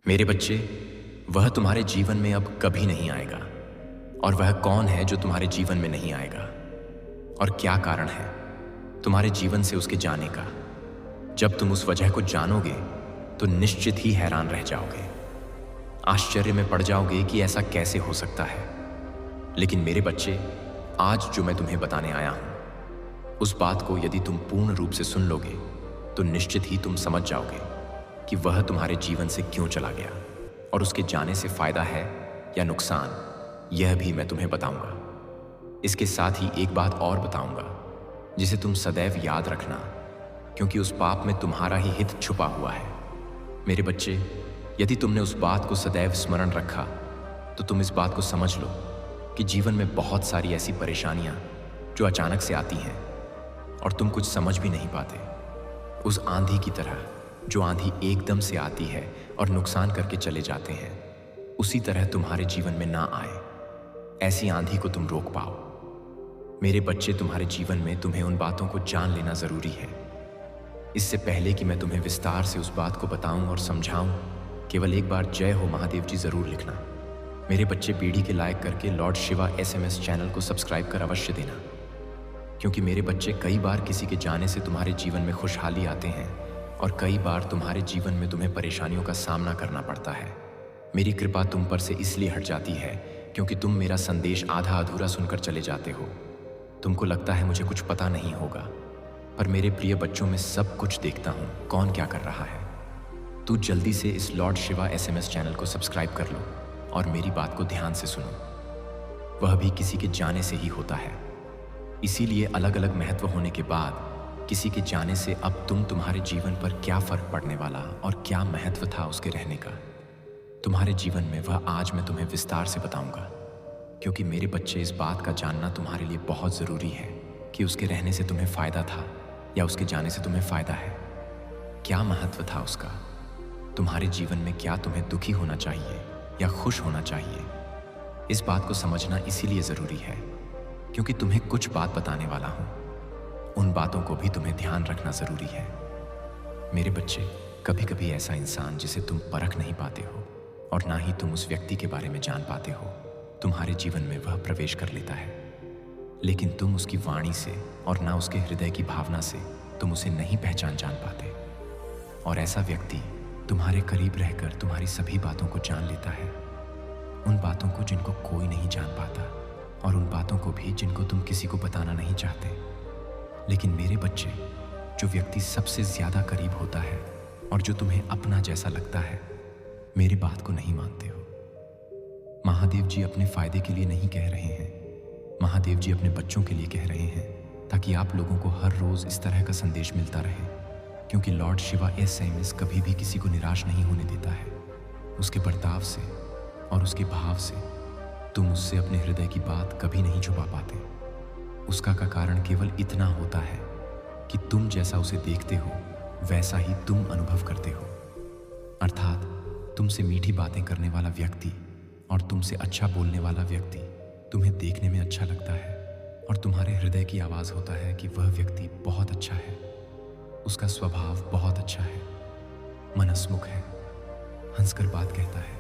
मेरे बच्चे, वह तुम्हारे जीवन में अब कभी नहीं आएगा। और वह कौन है जो तुम्हारे जीवन में नहीं आएगा? और क्या कारण है तुम्हारे जीवन से उसके जाने का? जब तुम उस वजह को जानोगे तो निश्चित ही हैरान रह जाओगे। आश्चर्य में पड़ जाओगे कि ऐसा कैसे हो सकता है। लेकिन मेरे बच्चे, आज जो मैं तुम्हें बताने आया हूं, उस बात को यदि तुम पूर्ण रूप से सुन लोगे तो निश्चित ही तुम समझ जाओगे कि वह तुम्हारे जीवन से क्यों चला गया और उसके जाने से फायदा है या नुकसान, यह भी मैं तुम्हें बताऊंगा। इसके साथ ही एक बात और बताऊंगा जिसे तुम सदैव याद रखना, क्योंकि उस पाप में तुम्हारा ही हित छुपा हुआ है। मेरे बच्चे, यदि तुमने उस बात को सदैव स्मरण रखा तो तुम इस बात को समझ लो कि जीवन में बहुत सारी ऐसी परेशानियां जो अचानक से आती हैं और तुम कुछ समझ भी नहीं पाते। उस आंधी की तरह, जो आंधी एकदम से आती है और नुकसान करके चले जाते हैं, उसी तरह तुम्हारे जीवन में ना आए। ऐसी आंधी को तुम रोक पाओ। मेरे बच्चे, तुम्हारे जीवन में तुम्हें उन बातों को जान लेना जरूरी है। इससे पहले कि मैं तुम्हें विस्तार से उस बात को बताऊं और समझाऊं, केवल एक बार जय हो महादेव जी जरूर लिखना। मेरे बच्चे, बीडी के लायक करके लॉर्ड शिवा SMS चैनल को सब्सक्राइब कर अवश्य देना, क्योंकि मेरे बच्चे, कई बार किसी के जाने से तुम्हारे जीवन में खुशहाली आते हैं और कई बार तुम्हारे जीवन में तुम्हें परेशानियों का सामना करना पड़ता है। मेरी कृपा तुम पर से इसलिए हट जाती है क्योंकि तुम मेरा संदेश आधा अधूरा सुनकर चले जाते हो। तुमको लगता है मुझे कुछ पता नहीं होगा, पर मेरे प्रिय बच्चों में सब कुछ देखता हूँ कौन क्या कर रहा है। तू जल्दी से इस लॉर्ड शिवा SMS चैनल को सब्सक्राइब कर लो और मेरी बात को ध्यान से सुनो। वह भी किसी के जाने से ही होता है। इसीलिए अलग अलग महत्व होने के बाद किसी के जाने से अब तुम्हारे जीवन पर क्या फर्क पड़ने वाला और क्या महत्व था उसके रहने का, तुम्हारे जीवन में, वह आज मैं तुम्हें विस्तार से बताऊंगा। क्योंकि मेरे बच्चे, इस बात का जानना तुम्हारे लिए बहुत ज़रूरी है कि उसके रहने से तुम्हें फ़ायदा था या उसके जाने से तुम्हें फ़ायदा है। क्या महत्व था उसका तुम्हारे जीवन में? क्या तुम्हें दुखी होना चाहिए या खुश होना चाहिए? इस बात को समझना इसीलिए ज़रूरी है क्योंकि तुम्हें कुछ बात बताने वाला हूँ। उन बातों को भी तुम्हें ध्यान रखना ज़रूरी है। मेरे बच्चे, कभी कभी ऐसा इंसान जिसे तुम परख नहीं पाते हो और ना ही तुम उस व्यक्ति के बारे में जान पाते हो, तुम्हारे जीवन में वह प्रवेश कर लेता है। लेकिन तुम उसकी वाणी से और ना उसके हृदय की भावना से तुम उसे नहीं पहचान पाते। और ऐसा व्यक्ति तुम्हारे करीब रहकर तुम्हारी सभी बातों को जान लेता है, उन बातों को जिनको कोई नहीं जान पाता और उन बातों को भी जिनको तुम किसी को बताना नहीं चाहते। लेकिन मेरे बच्चे, जो व्यक्ति सबसे ज्यादा करीब होता है और जो तुम्हें अपना जैसा लगता है, मेरी बात को नहीं मानते हो। महादेव जी अपने फायदे के लिए नहीं कह रहे हैं, महादेव जी अपने बच्चों के लिए कह रहे हैं, ताकि आप लोगों को हर रोज इस तरह का संदेश मिलता रहे। क्योंकि लॉर्ड शिवा SMS कभी भी किसी को निराश नहीं होने देता है। उसके बर्ताव से और उसके भाव से तुम उससे अपने हृदय की बात कभी नहीं छुपा पाते। उसका का कारण केवल इतना होता है कि तुम जैसा उसे देखते हो वैसा ही तुम अनुभव करते हो। अर्थात तुमसे मीठी बातें करने वाला व्यक्ति और तुमसे अच्छा बोलने वाला व्यक्ति तुम्हें देखने में अच्छा लगता है और तुम्हारे हृदय की आवाज़ होता है कि वह व्यक्ति बहुत अच्छा है, उसका स्वभाव बहुत अच्छा है, मनस्मुख है, हंसकर बात कहता है,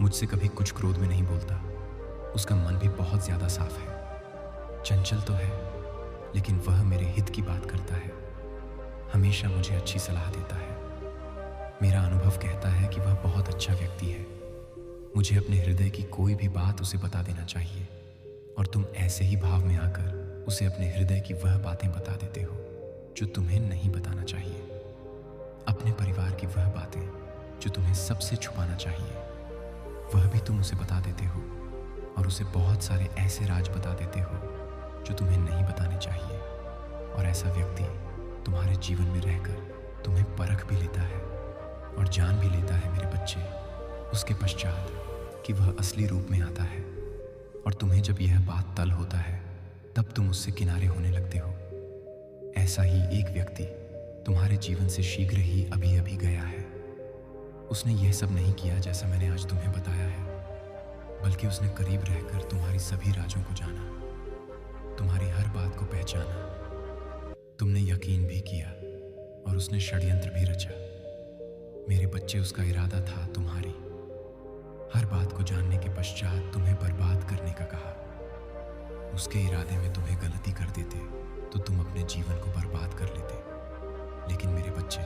मुझसे कभी कुछ क्रोध में नहीं बोलता, उसका मन भी बहुत ज़्यादा साफ है, चंचल तो है लेकिन वह मेरे हित की बात करता है, हमेशा मुझे अच्छी सलाह देता है। मेरा अनुभव कहता है कि वह बहुत अच्छा व्यक्ति है। मुझे अपने हृदय की कोई भी बात उसे बता देना चाहिए और तुम ऐसे ही भाव में आकर उसे अपने हृदय की वह बातें बता देते हो जो तुम्हें नहीं बताना चाहिए। अपने परिवार की वह बातें जो तुम्हें सबसे छुपाना चाहिए, वह भी तुम उसे बता देते हो और उसे बहुत सारे ऐसे राज बता देते हो जो तुम्हें नहीं बताने चाहिए। और ऐसा व्यक्ति तुम्हारे जीवन में रहकर तुम्हें परख भी लेता है और जान भी लेता है मेरे बच्चे, उसके पश्चात कि वह असली रूप में आता है। और तुम्हें जब यह बात तल होता है तब तुम उससे किनारे होने लगते हो। ऐसा ही एक व्यक्ति तुम्हारे जीवन से शीघ्र ही अभी अभी गया है। उसने यह सब नहीं किया जैसा मैंने आज तुम्हें बताया है, बल्कि उसने करीब रहकर तुम्हारी सभी राजों को जाना, तुम्हारी हर बात को पहचाना, तुमने यकीन भी किया और उसने षड्यंत्र भी रचा। मेरे बच्चे, उसका इरादा था तुम्हारा पश्चात तुम्हें बर्बाद करने का कहा। उसके इरादे में तुम्हें गलती कर देते तो तुम अपने जीवन को बर्बाद कर लेते। लेकिन मेरे बच्चे,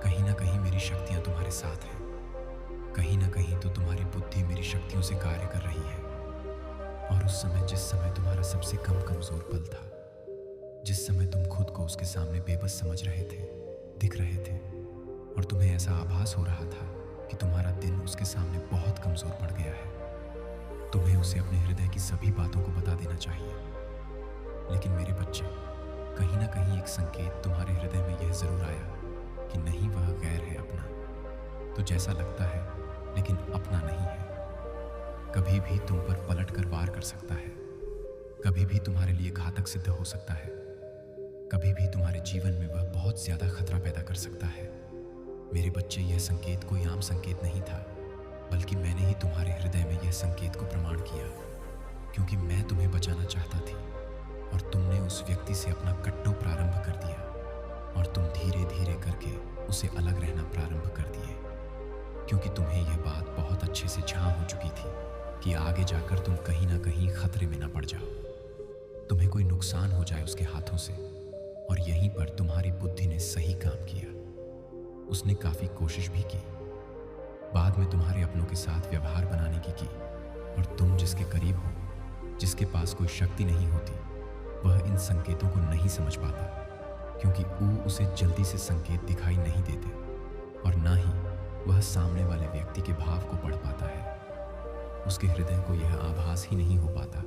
कहीं ना कहीं मेरी शक्तियां तुम्हारे साथ हैं। कहीं ना कहीं तो तुम्हारी बुद्धि मेरी शक्तियों से कार्य कर रही है। और उस समय, जिस समय तुम्हारा सबसे कम कमजोर पल था, जिस समय तुम खुद को उसके सामने बेबस समझ रहे थे, दिख रहे थे, और तुम्हें ऐसा आभास हो रहा था कि तुम्हारा दिन उसके सामने बहुत कमजोर पड़ गया है, तुम्हें उसे अपने हृदय की सभी बातों को बता देना चाहिए। लेकिन मेरे बच्चे, कहीं ना कहीं एक संकेत तुम्हारे हृदय में यह जरूर आया कि नहीं, वह गैर है अपना। तो जैसा लगता है लेकिन अपना नहीं है। कभी भी तुम पर पलट कर वार कर सकता है, कभी भी तुम्हारे लिए घातक सिद्ध हो सकता है, कभी भी तुम्हारे जीवन में वह बहुत ज्यादा खतरा पैदा कर सकता है। मेरे बच्चे, यह संकेत कोई आम संकेत नहीं था, बल्कि मैंने ही तुम्हारे हृदय में यह संकेत को प्रमाण किया, क्योंकि मैं तुम्हें बचाना चाहता थी। और तुमने उस व्यक्ति से अपना कट्टो प्रारंभ कर दिया, और तुम धीरे धीरे करके उसे अलग रहना प्रारंभ कर दिए, क्योंकि तुम्हें यह बात बहुत अच्छे से झां हो चुकी थी कि आगे जाकर तुम कहीं ना कहीं खतरे में ना पड़ जाओ, तुम्हें कोई नुकसान हो जाए उसके हाथों से। और यहीं पर तुम्हारी बुद्धि ने सही काम किया। उसने काफी कोशिश भी की, बाद में तुम्हारे अपनों के साथ व्यवहार बनाने की। और तुम जिसके करीब हो, जिसके पास कोई शक्ति नहीं होती, वह इन संकेतों को नहीं समझ पाता, क्योंकि उसे जल्दी से संकेत दिखाई नहीं देते, और ना ही वह सामने वाले व्यक्ति के भाव को पढ़ पाता है। उसके हृदय को यह आभास ही नहीं हो पाता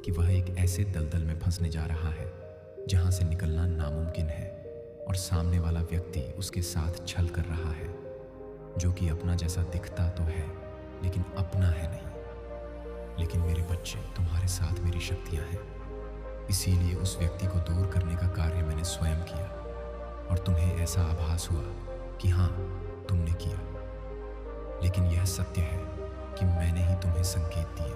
कि वह एक ऐसे दलदल में फंसने जा रहा है जहां से निकलना नामुमकिन है, और सामने वाला व्यक्ति उसके साथ छल कर रहा है, जो कि अपना जैसा दिखता तो है लेकिन अपना है नहीं। लेकिन मेरे बच्चे, तुम्हारे साथ मेरी शक्तियां हैं, इसीलिए उस व्यक्ति को दूर करने का कार्य मैंने स्वयं किया, और तुम्हें ऐसा आभास हुआ कि हाँ, तुमने किया। लेकिन यह सत्य है कि मैंने ही तुम्हें संकेत दिए,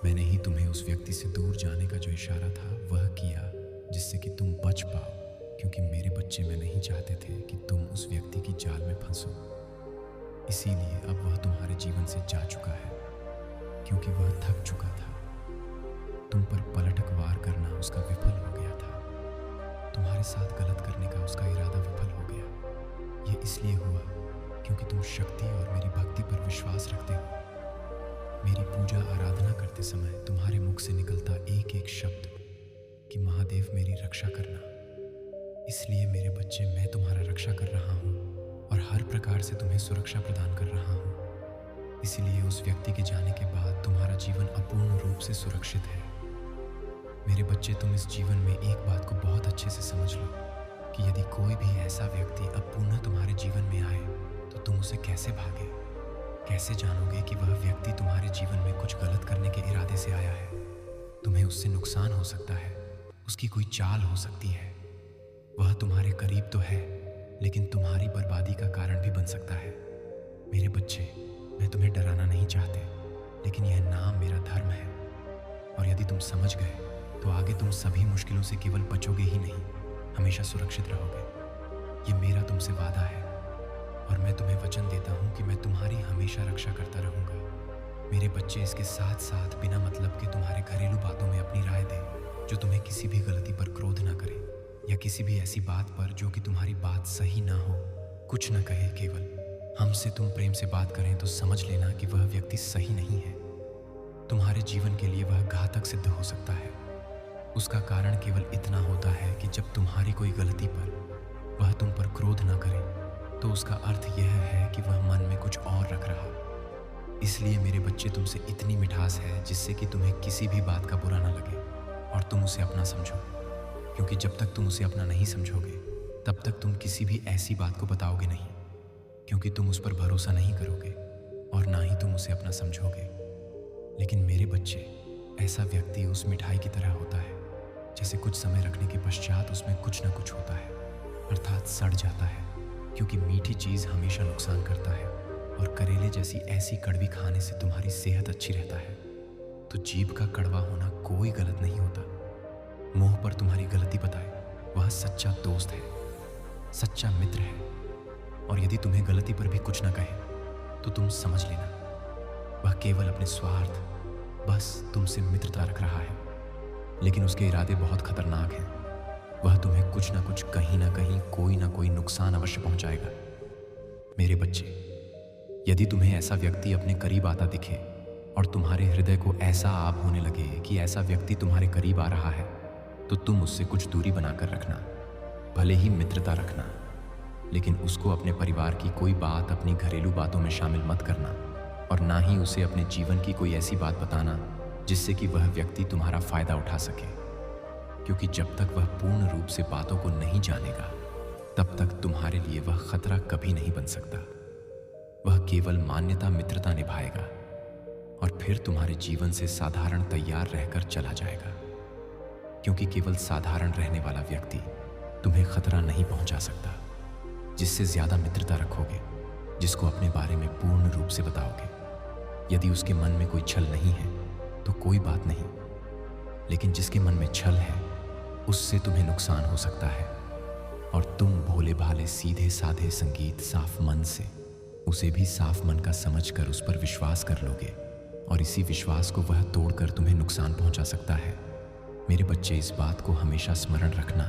मैंने ही तुम्हें उस व्यक्ति से दूर जाने का जो इशारा था वह किया, जिससे कि तुम बच पाओ। क्योंकि मेरे बच्चे, मैं नहीं चाहते थे कि तुम उस व्यक्ति की जाल में फंसो। इसीलिए अब वह तुम्हारे जीवन से जा चुका है, क्योंकि वह थक चुका था। तुम पर पलटक वार करना उसका विफल हो गया था, तुम्हारे साथ गलत करने का उसका इरादा विफल हो गया। यह इसलिए हुआ क्योंकि तुम शक्ति और मेरी भक्ति पर विश्वास रखते हो। मेरी पूजा आराधना करते समय तुम्हारे मुख से निकलता एक एक शब्द कि महादेव, मेरी रक्षा करना। इसलिए मेरे बच्चे, मैं तुम्हारा रक्षा कर रहा हूँ और हर प्रकार से तुम्हें सुरक्षा प्रदान कर रहा हूँ। इसलिए उस व्यक्ति के जाने के बाद तुम्हारा जीवन अपूर्ण रूप से सुरक्षित है। मेरे बच्चे, तुम इस जीवन में एक बात को बहुत अच्छे से समझ लो कि यदि कोई भी ऐसा व्यक्ति अब पुनः तुम्हारे जीवन में आए तो तुम उसे कैसे भागे, कैसे जानोगे कि वह व्यक्ति तुम्हारे जीवन में कुछ गलत करने के इरादे से आया है। तुम्हें उससे नुकसान हो सकता है, उसकी कोई चाल हो सकती है। वह तुम्हारे करीब तो है, लेकिन तुम्हारी बर्बादी का कारण भी बन सकता है। मेरे बच्चे, मैं तुम्हें डराना नहीं चाहते, लेकिन यह नाम मेरा धर्म है, और यदि तुम समझ गए तो आगे तुम सभी मुश्किलों से केवल बचोगे ही नहीं, हमेशा सुरक्षित रहोगे। ये मेरा तुमसे वादा है, और मैं तुम्हें वचन देता हूँ कि मैं तुम्हारी हमेशा रक्षा करता रहूँगा। मेरे बच्चे, इसके साथ साथ बिना मतलब के तुम्हारे घरेलू बातों में अपनी राय दे, जो तुम्हें किसी भी गलती पर क्रोध ना करे, या किसी भी ऐसी बात पर जो कि तुम्हारी बात सही ना हो, कुछ न कहे। केवल हमसे तुम प्रेम से बात करें तो समझ लेना कि वह व्यक्ति सही नहीं है। तुम्हारे जीवन के लिए वह घातक सिद्ध हो सकता है। उसका कारण केवल इतना होता है कि जब तुम्हारी कोई गलती पर वह तुम पर क्रोध ना करे, तो उसका अर्थ यह है कि वह मन में कुछ और रख रहा। इसलिए मेरे बच्चे, तुमसे इतनी मिठास है जिससे कि तुम्हें किसी भी बात का बुरा ना लगे और तुम उसे अपना समझो। क्योंकि जब तक तुम उसे अपना नहीं समझोगे, तब तक तुम किसी भी ऐसी बात को बताओगे नहीं, क्योंकि तुम उस पर भरोसा नहीं करोगे और ना ही तुम उसे अपना समझोगे। लेकिन मेरे बच्चे, ऐसा व्यक्ति उस मिठाई की तरह होता है जैसे कुछ समय रखने के पश्चात उसमें कुछ न कुछ होता है, अर्थात सड़ जाता है। क्योंकि मीठी चीज़ हमेशा नुकसान करता है, और करेले जैसी ऐसी कड़वी खाने से तुम्हारी सेहत अच्छी रहता है। तो जीभ का कड़वा होना कोई गलत नहीं होता। मुंह पर तुम्हारी गलती बताए वह सच्चा दोस्त है, सच्चा मित्र है। और यदि तुम्हें गलती पर भी कुछ ना कहे तो तुम समझ लेना वह केवल अपने स्वार्थ, बस तुमसे मित्रता रख रहा है, लेकिन उसके इरादे बहुत खतरनाक हैं। वह तुम्हें कुछ ना कुछ, कहीं ना कहीं, कोई ना कोई नुकसान अवश्य पहुंचाएगा। मेरे बच्चे, यदि तुम्हें ऐसा व्यक्ति अपने करीब आता दिखे और तुम्हारे हृदय को ऐसा आप होने लगे कि ऐसा व्यक्ति तुम्हारे करीब आ रहा है, तो तुम उससे कुछ दूरी बनाकर रखना। भले ही मित्रता रखना, लेकिन उसको अपने परिवार की कोई बात अपनी घरेलू बातों में शामिल मत करना, और ना ही उसे अपने जीवन की कोई ऐसी बात बताना जिससे कि वह व्यक्ति तुम्हारा फायदा उठा सके, क्योंकि जब तक वह पूर्ण रूप से बातों को नहीं जानेगा तब तक तुम्हारे लिए वह खतरा कभी नहीं बन सकता। वह केवल मान्यता मित्रता निभाएगा और फिर तुम्हारे जीवन से साधारण तैयार रहकर चला जाएगा, क्योंकि केवल साधारण रहने वाला व्यक्ति तुम्हें खतरा नहीं पहुंचा सकता। जिससे ज्यादा मित्रता रखोगे, जिसको अपने बारे में पूर्ण रूप से बताओगे, यदि उसके मन में कोई छल नहीं है तो कोई बात नहीं, लेकिन जिसके मन में छल है उससे तुम्हें नुकसान हो सकता है, और तुम भोले भाले सीधे साधे संगीत साफ मन से उसे भी साफ मन का समझकर उस पर विश्वास कर लोगे, और इसी विश्वास को वह तोड़कर तुम्हें नुकसान पहुंचा सकता है। मेरे बच्चे, इस बात को हमेशा स्मरण रखना,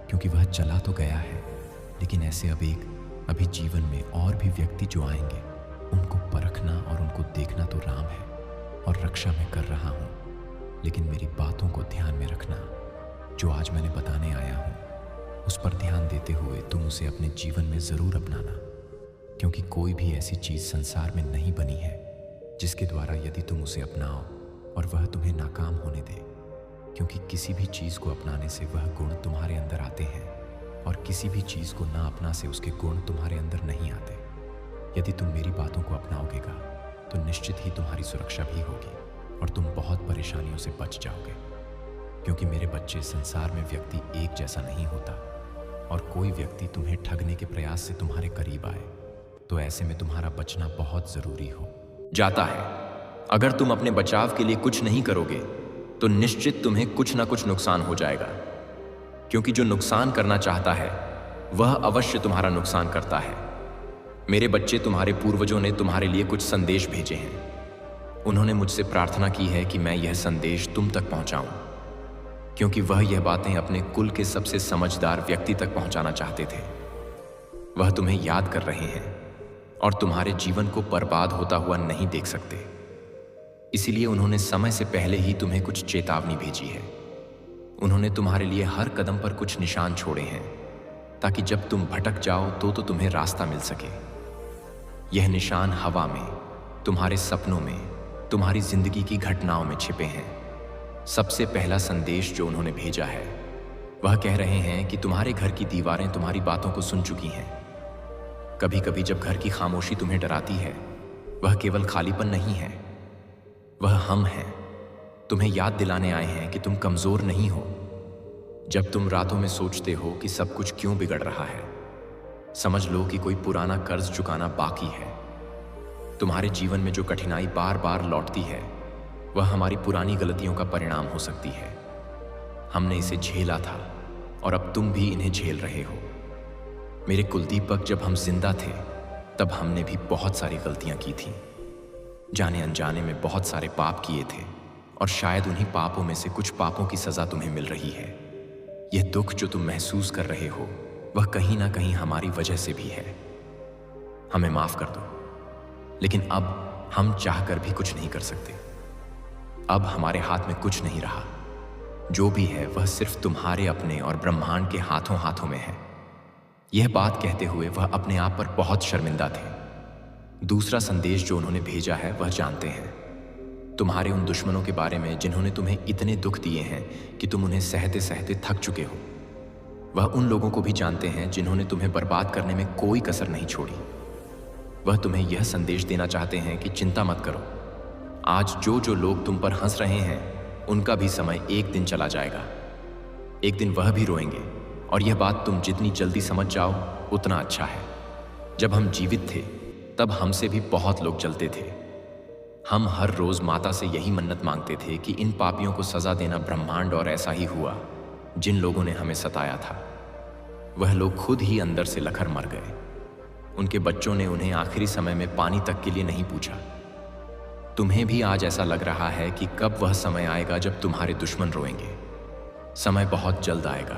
क्योंकि वह चला तो गया है, लेकिन ऐसे अभी जीवन में और भी व्यक्ति जो आएंगे, उनको परखना और उनको देखना तो राम है और रक्षा मैं कर रहा हूँ, लेकिन मेरी बातों को ध्यान में रखना। जो आज मैंने बताने आया हूँ उस पर ध्यान देते हुए तुम उसे अपने जीवन में ज़रूर अपनाना, क्योंकि कोई भी ऐसी चीज़ संसार में नहीं बनी है जिसके द्वारा यदि तुम उसे अपनाओ और वह तुम्हें नाकाम होने दे, क्योंकि किसी भी चीज़ को अपनाने से वह गुण तुम्हारे अंदर आते हैं, और किसी भी चीज़ को ना अपना से उसके गुण तुम्हारे अंदर नहीं आते। यदि तुम मेरी बातों को अपनाओगेगा तो निश्चित ही तुम्हारी सुरक्षा भी होगी और तुम बहुत परेशानियों से बच जाओगे, क्योंकि मेरे बच्चे, संसार में व्यक्ति एक जैसा नहीं होता, और कोई व्यक्ति तुम्हें ठगने के प्रयास से तुम्हारे करीब आए तो ऐसे में तुम्हारा बचना बहुत ज़रूरी हो जाता है। अगर तुम अपने बचाव के लिए कुछ नहीं करोगे तो निश्चित तुम्हें कुछ ना कुछ नुकसान हो जाएगा, क्योंकि जो नुकसान करना चाहता है वह अवश्य तुम्हारा नुकसान करता है। मेरे बच्चे, तुम्हारे पूर्वजों ने तुम्हारे लिए कुछ संदेश भेजे हैं। उन्होंने मुझसे प्रार्थना की है कि मैं यह संदेश तुम तक पहुंचाऊं, क्योंकि वह यह बातें अपने कुल के सबसे समझदार व्यक्ति तक पहुंचाना चाहते थे। वह तुम्हें याद कर रहे हैं और तुम्हारे जीवन को बर्बाद होता हुआ नहीं देख सकते, इसीलिए उन्होंने समय से पहले ही तुम्हें कुछ चेतावनी भेजी है। उन्होंने तुम्हारे लिए हर कदम पर कुछ निशान छोड़े हैं, ताकि जब तुम भटक जाओ तो तुम्हें रास्ता मिल सके। यह निशान हवा में, तुम्हारे सपनों में, तुम्हारी जिंदगी की घटनाओं में छिपे हैं। सबसे पहला संदेश जो उन्होंने भेजा है, वह कह रहे हैं कि तुम्हारे घर की दीवारें तुम्हारी बातों को सुन चुकी हैं। कभी कभी जब घर की खामोशी तुम्हें डराती है, वह केवल खालीपन नहीं है, वह हम हैं। तुम्हें याद दिलाने आए हैं कि तुम कमजोर नहीं हो। जब तुम रातों में सोचते हो कि सब कुछ क्यों बिगड़ रहा है, समझ लो कि कोई पुराना कर्ज चुकाना बाकी है। तुम्हारे जीवन में जो कठिनाई बार बार लौटती है, वह हमारी पुरानी गलतियों का परिणाम हो सकती है। हमने इसे झेला था और अब तुम भी इन्हें झेल रहे हो। मेरे कुलदीपक, जब हम जिंदा थे तब हमने भी बहुत सारी गलतियां की थीं। जाने अनजाने में बहुत सारे पाप किए थे, और शायद उन्हीं पापों में से कुछ पापों की सजा तुम्हें मिल रही है। यह दुख जो तुम महसूस कर रहे हो, वह कहीं ना कहीं हमारी वजह से भी है। हमें माफ कर दो, लेकिन अब हम चाहकर भी कुछ नहीं कर सकते। अब हमारे हाथ में कुछ नहीं रहा। जो भी है वह सिर्फ तुम्हारे अपने और ब्रह्मांड के हाथों हाथों में है। यह बात कहते हुए वह अपने आप पर बहुत शर्मिंदा थे। दूसरा संदेश जो उन्होंने भेजा है, वह जानते हैं तुम्हारे उन दुश्मनों के बारे में जिन्होंने तुम्हें इतने दुख दिए हैं कि तुम उन्हें सहते सहते थक चुके हो। वह उन लोगों को भी जानते हैं जिन्होंने तुम्हें बर्बाद करने में कोई कसर नहीं छोड़ी। वह तुम्हें यह संदेश देना चाहते हैं कि चिंता मत करो। आज जो लोग तुम पर हंस रहे हैं, उनका भी समय एक दिन चला जाएगा। एक दिन वह भी रोएंगे, और यह बात तुम जितनी जल्दी समझ जाओ उतना अच्छा है। जब हम जीवित थे तब हमसे भी बहुत लोग जलते थे। हम हर रोज माता से यही मन्नत मांगते थे कि इन पापियों को सजा देना ब्रह्मांड, और ऐसा ही हुआ। जिन लोगों ने हमें सताया था, वह लोग खुद ही अंदर से लखर मर गए। उनके बच्चों ने उन्हें आखिरी समय में पानी तक के लिए नहीं पूछा। तुम्हें भी आज ऐसा लग रहा है कि कब वह समय आएगा जब तुम्हारे दुश्मन रोएंगे। समय बहुत जल्द आएगा।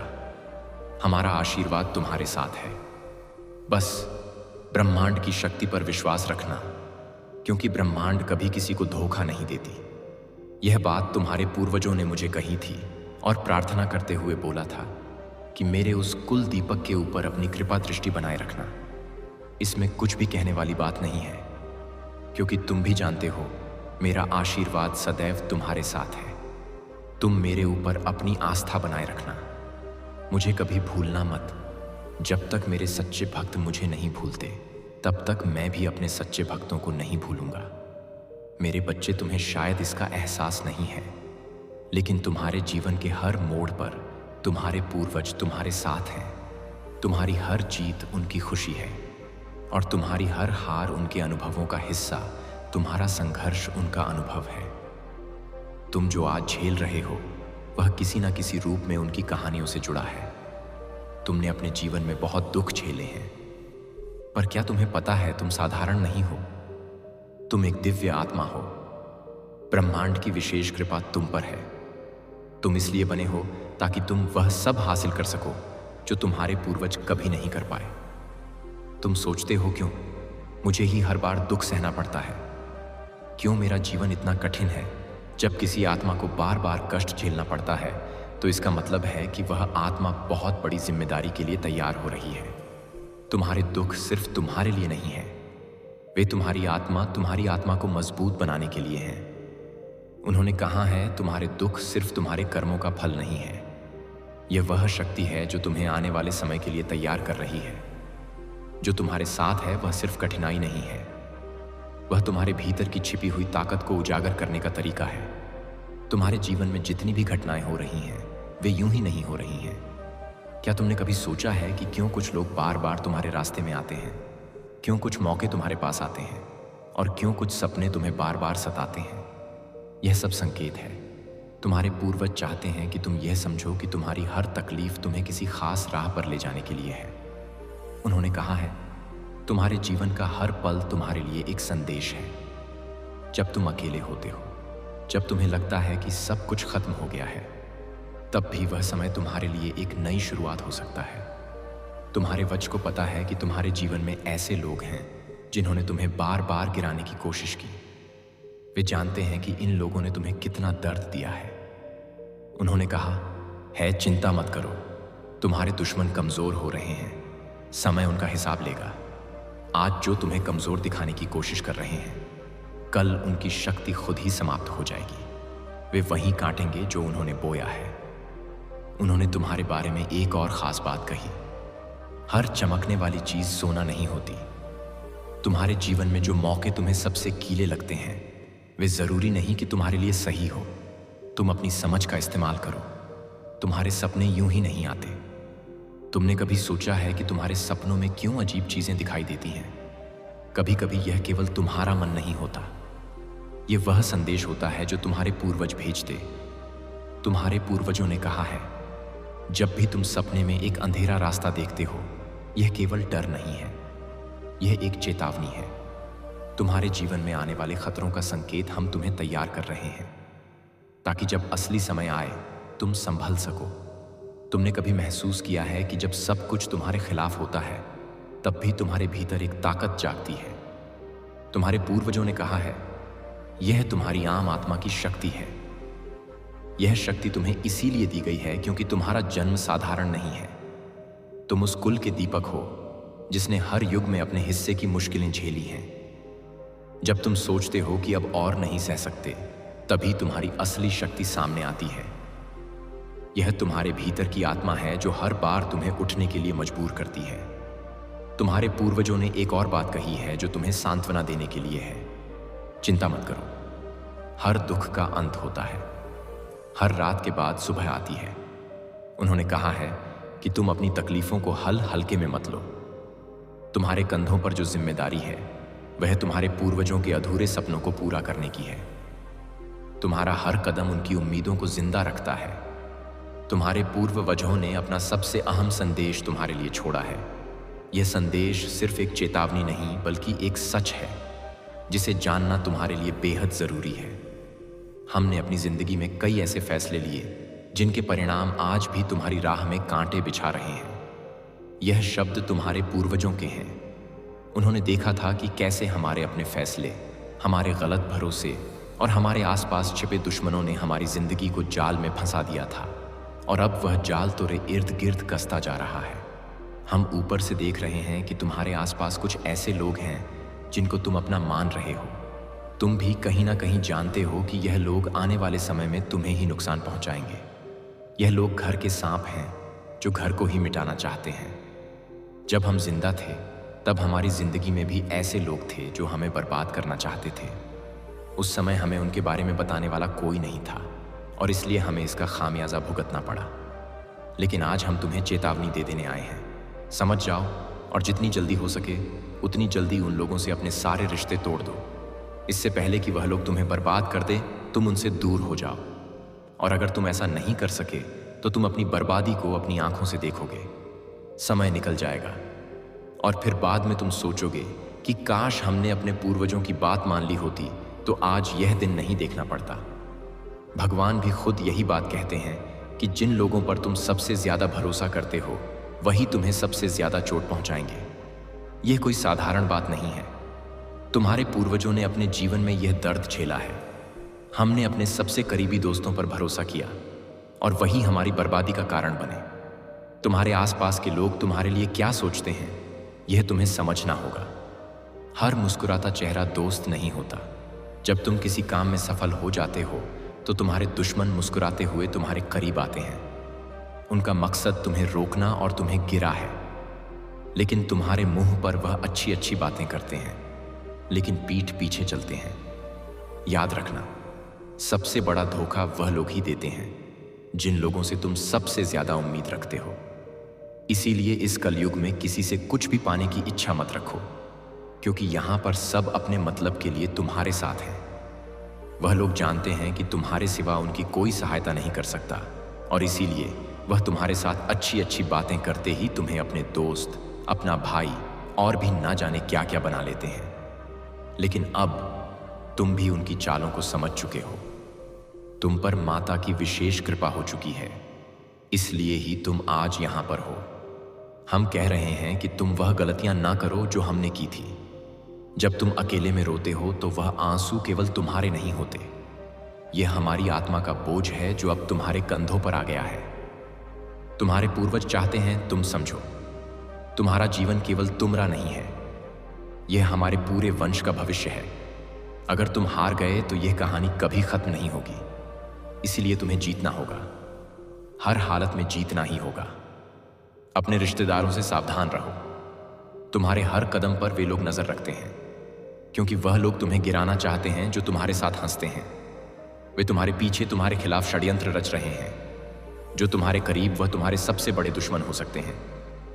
हमारा आशीर्वाद तुम्हारे साथ है। बस ब्रह्मांड की शक्ति पर विश्वास रखना, क्योंकि ब्रह्मांड कभी किसी को धोखा नहीं देती। यह बात तुम्हारे पूर्वजों ने मुझे कही थी और प्रार्थना करते हुए बोला था कि मेरे उस कुल दीपक के ऊपर अपनी कृपा दृष्टि बनाए रखना। इसमें कुछ भी कहने वाली बात नहीं है, क्योंकि तुम भी जानते हो मेरा आशीर्वाद सदैव तुम्हारे साथ है। तुम मेरे ऊपर अपनी आस्था बनाए रखना। मुझे कभी भूलना मत। जब तक मेरे सच्चे भक्त मुझे नहीं भूलते, तब तक मैं भी अपने सच्चे भक्तों को नहीं भूलूंगा। मेरे बच्चे, तुम्हें शायद इसका एहसास नहीं है, लेकिन तुम्हारे जीवन के हर मोड़ पर तुम्हारे पूर्वज तुम्हारे साथ हैं। तुम्हारी हर जीत उनकी खुशी है और तुम्हारी हर हार उनके अनुभवों का हिस्सा, तुम्हारा संघर्ष उनका अनुभव है। तुम जो आज झेल रहे हो वह किसी न किसी रूप में उनकी कहानियों से जुड़ा है। तुमने अपने जीवन में बहुत दुख झेले हैं, पर क्या तुम्हें पता है तुम साधारण नहीं हो। तुम एक दिव्य आत्मा हो। ब्रह्मांड की विशेष कृपा तुम पर है। तुम इसलिए बने हो ताकि तुम वह सब हासिल कर सको जो तुम्हारे पूर्वज कभी नहीं कर पाए। तुम सोचते हो क्यों मुझे ही हर बार दुख सहना पड़ता है, क्यों मेरा जीवन इतना कठिन है। जब किसी आत्मा को बार बार कष्ट झेलना पड़ता है तो इसका मतलब है कि वह आत्मा बहुत बड़ी जिम्मेदारी के लिए तैयार हो रही है। तुम्हारे दुख सिर्फ तुम्हारे लिए नहीं है, वे तुम्हारी आत्मा को मजबूत बनाने के लिए हैं। उन्होंने कहा है तुम्हारे दुख सिर्फ तुम्हारे कर्मों का फल नहीं है, यह वह शक्ति है जो तुम्हें आने वाले समय के लिए तैयार कर रही है। जो तुम्हारे साथ है वह सिर्फ कठिनाई नहीं है, वह तुम्हारे भीतर की छिपी हुई ताकत को उजागर करने का तरीका है। तुम्हारे जीवन में जितनी भी घटनाएं हो रही हैं वे यूं ही नहीं हो रही हैं। क्या तुमने कभी सोचा है कि क्यों कुछ लोग बार बार तुम्हारे रास्ते में आते हैं, क्यों कुछ मौके तुम्हारे पास आते हैं और क्यों कुछ सपने तुम्हें बार बार सताते हैं? यह सब संकेत है। तुम्हारे पूर्वज चाहते हैं कि तुम यह समझो कि तुम्हारी हर तकलीफ तुम्हें किसी खास राह पर ले जाने के लिए है। उन्होंने कहा है तुम्हारे जीवन का हर पल तुम्हारे लिए एक संदेश है। जब तुम अकेले होते हो, जब तुम्हें लगता है कि सब कुछ खत्म हो गया है, तब भी वह समय तुम्हारे लिए एक नई शुरुआत हो सकता है। तुम्हारे वश को पता है कि तुम्हारे जीवन में ऐसे लोग हैं जिन्होंने तुम्हें बार बार गिराने की कोशिश की। वे जानते हैं कि इन लोगों ने तुम्हें कितना दर्द दिया है। उन्होंने कहा है चिंता मत करो, तुम्हारे दुश्मन कमजोर हो रहे हैं, समय उनका हिसाब लेगा। आज जो तुम्हें कमजोर दिखाने की कोशिश कर रहे हैं, कल उनकी शक्ति खुद ही समाप्त हो जाएगी। वे वहीं काटेंगे जो उन्होंने बोया है। उन्होंने तुम्हारे बारे में एक और खास बात कही, हर चमकने वाली चीज सोना नहीं होती। तुम्हारे जीवन में जो मौके तुम्हें सबसे कीले लगते हैं वे जरूरी नहीं कि तुम्हारे लिए सही हो। तुम अपनी समझ का इस्तेमाल करो। तुम्हारे सपने यूं ही नहीं आते। तुमने कभी सोचा है कि तुम्हारे सपनों में क्यों अजीब चीजें दिखाई देती हैं? कभी कभी यह केवल तुम्हारा मन नहीं होता, यह वह संदेश होता है जो तुम्हारे पूर्वज भेजते। तुम्हारे पूर्वजों ने कहा है जब भी तुम सपने में एक अंधेरा रास्ता देखते हो, यह केवल डर नहीं है, यह एक चेतावनी है। तुम्हारे जीवन में आने वाले खतरों का संकेत हम तुम्हें तैयार कर रहे हैं, ताकि जब असली समय आए तुम संभल सको। तुमने कभी महसूस किया है कि जब सब कुछ तुम्हारे खिलाफ होता है, तब भी तुम्हारे भीतर एक ताकत जागती है? तुम्हारे पूर्वजों ने कहा है यह तुम्हारी आम आत्मा की शक्ति है। यह शक्ति तुम्हें इसीलिए दी गई है क्योंकि तुम्हारा जन्म साधारण नहीं है। तुम उस कुल के दीपक हो जिसने हर युग में अपने हिस्से की मुश्किलें झेली हैं। जब तुम सोचते हो कि अब और नहीं सह सकते, तभी तुम्हारी असली शक्ति सामने आती है। यह तुम्हारे भीतर की आत्मा है जो हर बार तुम्हें उठने के लिए मजबूर करती है। तुम्हारे पूर्वजों ने एक और बात कही है जो तुम्हें सांत्वना देने के लिए है। चिंता मत करो, हर दुख का अंत होता है, हर रात के बाद सुबह आती है। उन्होंने कहा है कि तुम अपनी तकलीफों को हल्के में मत लो। तुम्हारे कंधों पर जो जिम्मेदारी है वह तुम्हारे पूर्वजों के अधूरे सपनों को पूरा करने की है। तुम्हारा हर कदम उनकी उम्मीदों को जिंदा रखता है। तुम्हारे पूर्ववजों ने अपना सबसे अहम संदेश तुम्हारे लिए छोड़ा है। यह संदेश सिर्फ एक चेतावनी नहीं बल्कि एक सच है। जिसे जानना तुम्हारे लिए बेहद ज़रूरी है। हमने अपनी ज़िंदगी में कई ऐसे फैसले लिए जिनके परिणाम आज भी तुम्हारी राह में कांटे बिछा रहे हैं। यह शब्द तुम्हारे पूर्वजों के हैं। उन्होंने देखा था कि कैसे हमारे अपने फैसले, हमारे गलत भरोसे और हमारे आसपास छिपे दुश्मनों ने हमारी ज़िंदगी को जाल में फंसा दिया था, और अब वह जाल तुम्हारे इर्द गिर्द कसता जा रहा है। हम ऊपर से देख रहे हैं कि तुम्हारे आसपास कुछ ऐसे लोग हैं जिनको तुम अपना मान रहे हो। तुम भी कहीं ना कहीं जानते हो कि यह लोग आने वाले समय में तुम्हें ही नुकसान पहुंचाएंगे। यह लोग घर के सांप हैं जो घर को ही मिटाना चाहते हैं। जब हम जिंदा थे तब हमारी ज़िंदगी में भी ऐसे लोग थे जो हमें बर्बाद करना चाहते थे। उस समय हमें उनके बारे में बताने वाला कोई नहीं था और इसलिए हमें इसका खामियाजा भुगतना पड़ा। लेकिन आज हम तुम्हें चेतावनी दे देने आए हैं। समझ जाओ और जितनी जल्दी हो सके उतनी जल्दी उन लोगों से अपने सारे रिश्ते तोड़ दो। इससे पहले कि वह लोग तुम्हें बर्बाद कर दे, तुम उनसे दूर हो जाओ। और अगर तुम ऐसा नहीं कर सके तो तुम अपनी बर्बादी को अपनी आंखों से देखोगे। समय निकल जाएगा और फिर बाद में तुम सोचोगे कि काश हमने अपने पूर्वजों की बात मान ली होती तो आज यह दिन नहीं देखना पड़ता। भगवान भी खुद यही बात कहते हैं कि जिन लोगों पर तुम सबसे ज्यादा भरोसा करते हो वही तुम्हें सबसे ज्यादा चोट पहुंचाएंगे। यह कोई साधारण बात नहीं है। तुम्हारे पूर्वजों ने अपने जीवन में यह दर्द झेला है। हमने अपने सबसे करीबी दोस्तों पर भरोसा किया और वही हमारी बर्बादी का कारण बने। तुम्हारे आसपास के लोग तुम्हारे लिए क्या सोचते हैं यह तुम्हें समझना होगा। हर मुस्कुराता चेहरा दोस्त नहीं होता। जब तुम किसी काम में सफल हो जाते हो तो तुम्हारे दुश्मन मुस्कुराते हुए तुम्हारे करीब आते हैं। उनका मकसद तुम्हें रोकना और तुम्हें गिरा है, लेकिन तुम्हारे मुंह पर वह अच्छी अच्छी बातें करते हैं, लेकिन पीठ पीछे चलते हैं। याद रखना, सबसे बड़ा धोखा वह लोग ही देते हैं जिन लोगों से तुम सबसे ज्यादा उम्मीद रखते हो। इसीलिए इस कलयुग में किसी से कुछ भी पाने की इच्छा मत रखो, क्योंकि यहां पर सब अपने मतलब के लिए तुम्हारे साथ हैं। वह लोग जानते हैं कि तुम्हारे सिवा उनकी कोई सहायता नहीं कर सकता और इसीलिए वह तुम्हारे साथ अच्छी अच्छी बातें करते ही तुम्हें अपने दोस्त, अपना भाई और भी ना जाने क्या क्या बना लेते हैं। लेकिन अब तुम भी उनकी चालों को समझ चुके हो। तुम पर माता की विशेष कृपा हो चुकी है, इसलिए ही तुम आज यहां पर हो। हम कह रहे हैं कि तुम वह गलतियां ना करो जो हमने की थी। जब तुम अकेले में रोते हो तो वह आंसू केवल तुम्हारे नहीं होते। यह हमारी आत्मा का बोझ है जो अब तुम्हारे कंधों पर आ गया है। तुम्हारे पूर्वज चाहते हैं तुम समझो, तुम्हारा जीवन केवल तुमरा नहीं है, यह हमारे पूरे वंश का भविष्य है। अगर तुम हार गए तो यह कहानी कभी खत्म नहीं होगी। इसीलिए तुम्हें जीतना होगा, हर हालत में जीतना ही होगा। अपने रिश्तेदारों से सावधान रहो। तुम्हारे हर कदम पर वे लोग नजर रखते हैं, क्योंकि वह लोग तुम्हें गिराना चाहते हैं जो तुम्हारे साथ हंसते हैं। वे तुम्हारे पीछे तुम्हारे खिलाफ षड्यंत्र रच रहे हैं। जो तुम्हारे करीब वह तुम्हारे सबसे बड़े दुश्मन हो सकते हैं।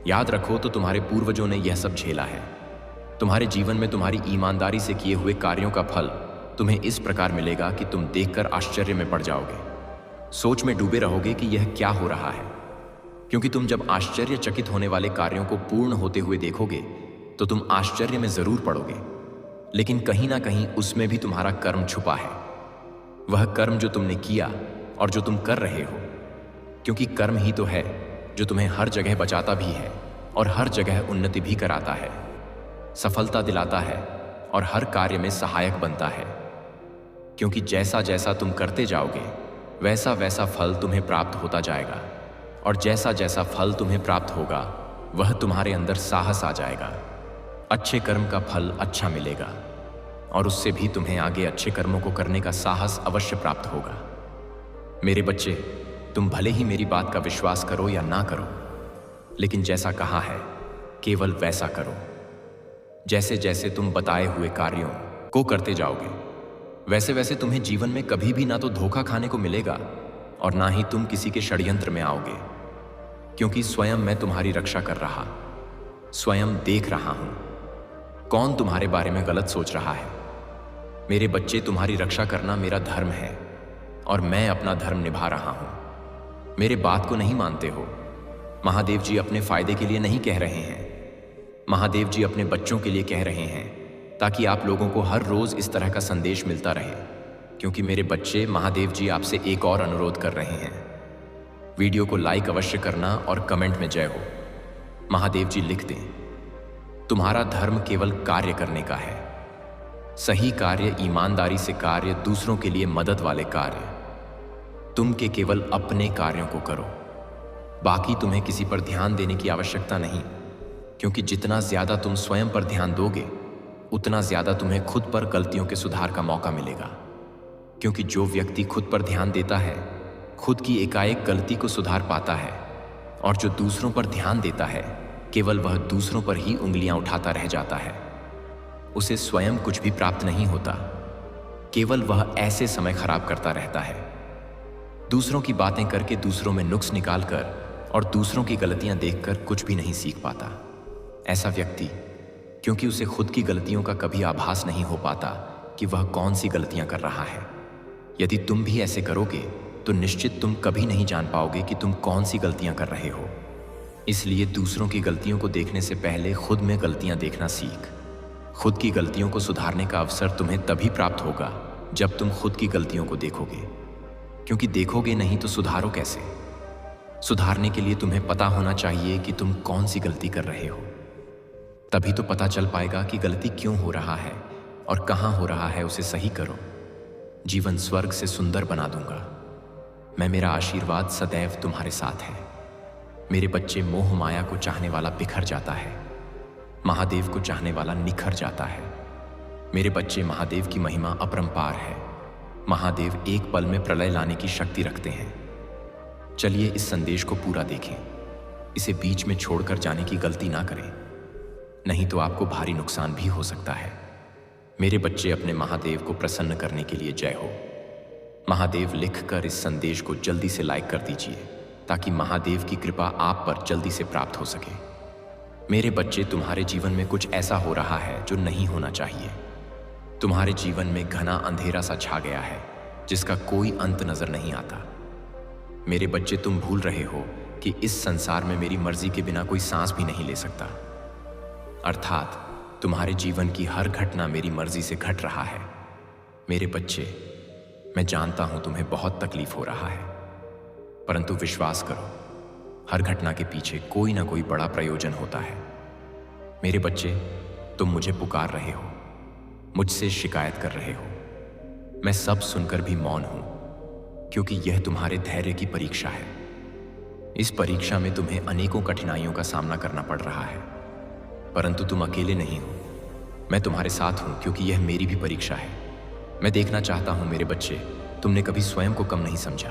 याद रखो तो तुम्हारे पूर्वजों ने यह सब झेला है। तुम्हारे जीवन में तुम्हारी ईमानदारी से किए हुए कार्यों का फल तुम्हें इस प्रकार मिलेगा कि तुम देखकर आश्चर्य में पड़ जाओगे। सोच में डूबे रहोगे कि यह क्या हो रहा है, क्योंकि तुम जब आश्चर्यचकित होने वाले कार्यों को पूर्ण होते हुए देखोगे तो तुम आश्चर्य में जरूर पड़ोगे, लेकिन कहीं ना कहीं उसमें भी तुम्हारा कर्म छुपा है। वह कर्म जो तुमने किया और जो तुम कर रहे हो, क्योंकि कर्म ही तो है जो तुम्हें हर जगह बचाता भी है और हर जगह उन्नति भी कराता है, सफलता दिलाता है और हर कार्य में सहायक बनता है। क्योंकि जैसा जैसा तुम करते जाओगे वैसा वैसा फल तुम्हें प्राप्त होता जाएगा, और जैसा जैसा फल तुम्हें प्राप्त होगा वह तुम्हारे अंदर साहस आ जाएगा। अच्छे कर्म का फल अच्छा मिलेगा और उससे भी तुम्हें आगे अच्छे कर्मों को करने का साहस अवश्य प्राप्त होगा। मेरे बच्चे, तुम भले ही मेरी बात का विश्वास करो या ना करो, लेकिन जैसा कहा है केवल वैसा करो। जैसे जैसे तुम बताए हुए कार्यों को करते जाओगे वैसे वैसे तुम्हें जीवन में कभी भी ना तो धोखा खाने को मिलेगा और ना ही तुम किसी के षड्यंत्र में आओगे, क्योंकि स्वयं मैं तुम्हारी रक्षा कर रहा, स्वयं देख रहा हूं कौन तुम्हारे बारे में गलत सोच रहा है। मेरे बच्चे, तुम्हारी रक्षा करना मेरा धर्म है और मैं अपना धर्म निभा रहा हूं। मेरे बात को नहीं मानते हो। महादेव जी अपने फायदे के लिए नहीं कह रहे हैं, महादेव जी अपने बच्चों के लिए कह रहे हैं ताकि आप लोगों को हर रोज इस तरह का संदेश मिलता रहे। क्योंकि मेरे बच्चे, महादेव जी आपसे एक और अनुरोध कर रहे हैं। वीडियो को लाइक अवश्य करना और कमेंट में जय हो। महादेव जी लिख दें, तुम्हारा धर्म केवल कार्य करने का है। सही कार्य, ईमानदारी से कार्य, दूसरों के लिए मदद वाले कार्य। तुम के केवल अपने कार्यों को करो, बाकी तुम्हें किसी पर ध्यान देने की आवश्यकता नहीं। क्योंकि जितना ज्यादा तुम स्वयं पर ध्यान दोगे, उतना ज्यादा तुम्हें खुद पर गलतियों के सुधार का मौका मिलेगा। क्योंकि जो व्यक्ति खुद पर ध्यान देता है, खुद की एकाएक गलती को सुधार पाता है, और जो दूसरों पर ध्यान देता है, केवल वह दूसरों पर ही उंगलियां उठाता रह जाता है। उसे स्वयं कुछ भी प्राप्त नहीं होता, केवल वह ऐसे समय खराब करता रहता है। दूसरों की बातें करके, दूसरों में नुक्स निकालकर और दूसरों की गलतियां देखकर कुछ भी नहीं सीख पाता। ऐसा व्यक्ति, क्योंकि उसे खुद की गलतियों का कभी आभास नहीं हो पाता कि वह कौन सी गलतियां कर रहा है। यदि तुम भी ऐसे करोगे तो निश्चित तुम कभी नहीं जान पाओगे कि तुम कौन सी गलतियां कर रहे हो। इसलिए दूसरों की गलतियों को देखने से पहले खुद में गलतियां देखना सीख। खुद की गलतियों को सुधारने का अवसर तुम्हें तभी प्राप्त होगा जब तुम खुद की गलतियों को देखोगे। क्योंकि देखोगे नहीं तो सुधारो कैसे? सुधारने के लिए तुम्हें पता होना चाहिए कि तुम कौन सी गलती कर रहे हो। तभी तो पता चल पाएगा कि गलती क्यों हो रहा है और कहां हो रहा है। उसे सही करो। जीवन स्वर्ग से सुंदर बना दूंगा मैं। मेरा आशीर्वाद सदैव तुम्हारे साथ है। मेरे बच्चे, मोह माया को चाहने वाला बिखर जाता है, महादेव को चाहने वाला निखर जाता है। मेरे बच्चे, महादेव की महिमा अपरंपार है। महादेव एक पल में प्रलय लाने की शक्ति रखते हैं। चलिए इस संदेश को पूरा देखें। इसे बीच में छोड़कर जाने की गलती ना करें, नहीं तो आपको भारी नुकसान भी हो सकता है। मेरे बच्चे, अपने महादेव को प्रसन्न करने के लिए जय हो। महादेव लिखकर इस संदेश को जल्दी से लाइक कर दीजिए, ताकि महादेव की कृपा आप पर जल्दी से प्राप्त हो सके। मेरे बच्चे, तुम्हारे जीवन में कुछ ऐसा हो रहा है जो नहीं होना चाहिए। तुम्हारे जीवन में घना अंधेरा सा छा गया है, जिसका कोई अंत नजर नहीं आता। मेरे बच्चे, तुम भूल रहे हो कि इस संसार में मेरी मर्जी के बिना कोई सांस भी नहीं ले सकता। अर्थात तुम्हारे जीवन की हर घटना मेरी मर्जी से घट रहा है। मेरे बच्चे, मैं जानता हूं तुम्हें बहुत तकलीफ हो रहा है, परंतु विश्वास करो, हर घटना के पीछे कोई ना कोई बड़ा प्रयोजन होता है। मेरे बच्चे, तुम मुझे पुकार रहे हो, मुझसे शिकायत कर रहे हो। मैं सब सुनकर भी मौन हूं, क्योंकि यह तुम्हारे धैर्य की परीक्षा है। इस परीक्षा में तुम्हें अनेकों कठिनाइयों का सामना करना पड़ रहा है, परंतु तुम अकेले नहीं हो। मैं तुम्हारे साथ हूं, क्योंकि यह मेरी भी परीक्षा है। मैं देखना चाहता हूं मेरे बच्चे, तुमने कभी स्वयं को कम नहीं समझा।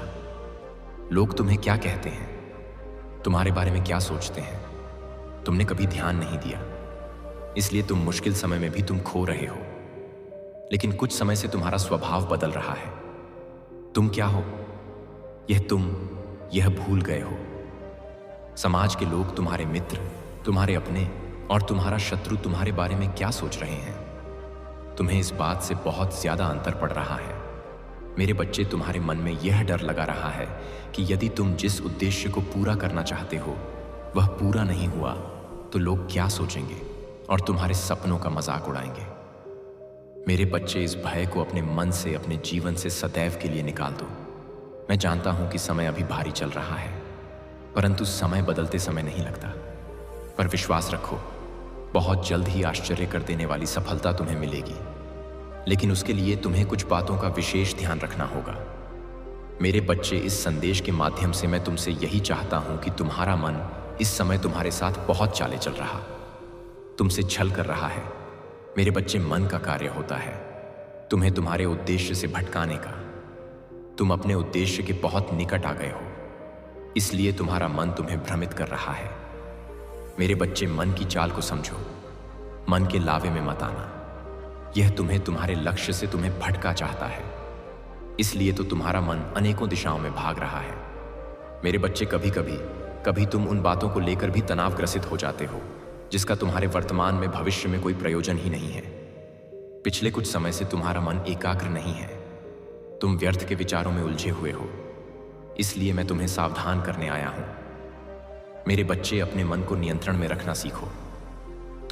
लोग तुम्हें क्या कहते हैं, तुम्हारे बारे में क्या सोचते हैं, तुमने कभी ध्यान नहीं दिया। इसलिए तुम मुश्किल समय में भी तुम खो रहे हो। लेकिन कुछ समय से तुम्हारा स्वभाव बदल रहा है। तुम क्या हो, यह भूल गए हो। समाज के लोग, तुम्हारे मित्र, तुम्हारे अपने और तुम्हारा शत्रु तुम्हारे बारे में क्या सोच रहे हैं, तुम्हें इस बात से बहुत ज्यादा अंतर पड़ रहा है। मेरे बच्चे, तुम्हारे मन में यह डर लगा रहा है कि यदि तुम जिस उद्देश्य को पूरा करना चाहते हो वह पूरा नहीं हुआ तो लोग क्या सोचेंगे और तुम्हारे सपनों का मजाक उड़ाएंगे। मेरे बच्चे, इस भय को अपने मन से, अपने जीवन से सदैव के लिए निकाल दो। मैं जानता हूं कि समय अभी भारी चल रहा है, परंतु समय बदलते समय नहीं लगता। पर विश्वास रखो, बहुत जल्द ही आश्चर्य कर देने वाली सफलता तुम्हें मिलेगी। लेकिन उसके लिए तुम्हें कुछ बातों का विशेष ध्यान रखना होगा। मेरे बच्चे, इस संदेश के माध्यम से मैं तुमसे यही चाहता हूं कि तुम्हारा मन इस समय तुम्हारे साथ बहुत चाले चल रहा, तुमसे छल कर रहा है। मेरे बच्चे, मन का कार्य होता है तुम्हें तुम्हारे उद्देश्य से भटकाने का। तुम अपने उद्देश्य के बहुत निकट आ गए हो, इसलिए तुम्हारा मन तुम्हें भ्रमित कर रहा है। मेरे बच्चे, मन की चाल को समझो, मन के लावे में मत आना। यह तुम्हें तुम्हारे लक्ष्य से तुम्हें भटका चाहता है, इसलिए तो तुम्हारा मन अनेकों दिशाओं में भाग रहा है। मेरे बच्चे, कभी तुम उन बातों को लेकर भी तनावग्रसित हो जाते हो जिसका तुम्हारे वर्तमान में, भविष्य में कोई प्रयोजन ही नहीं है। पिछले कुछ समय से तुम्हारा मन एकाग्र नहीं है, तुम व्यर्थ के विचारों में उलझे हुए हो। इसलिए मैं तुम्हें सावधान करने आया हूं। मेरे बच्चे, अपने मन को नियंत्रण में रखना सीखो।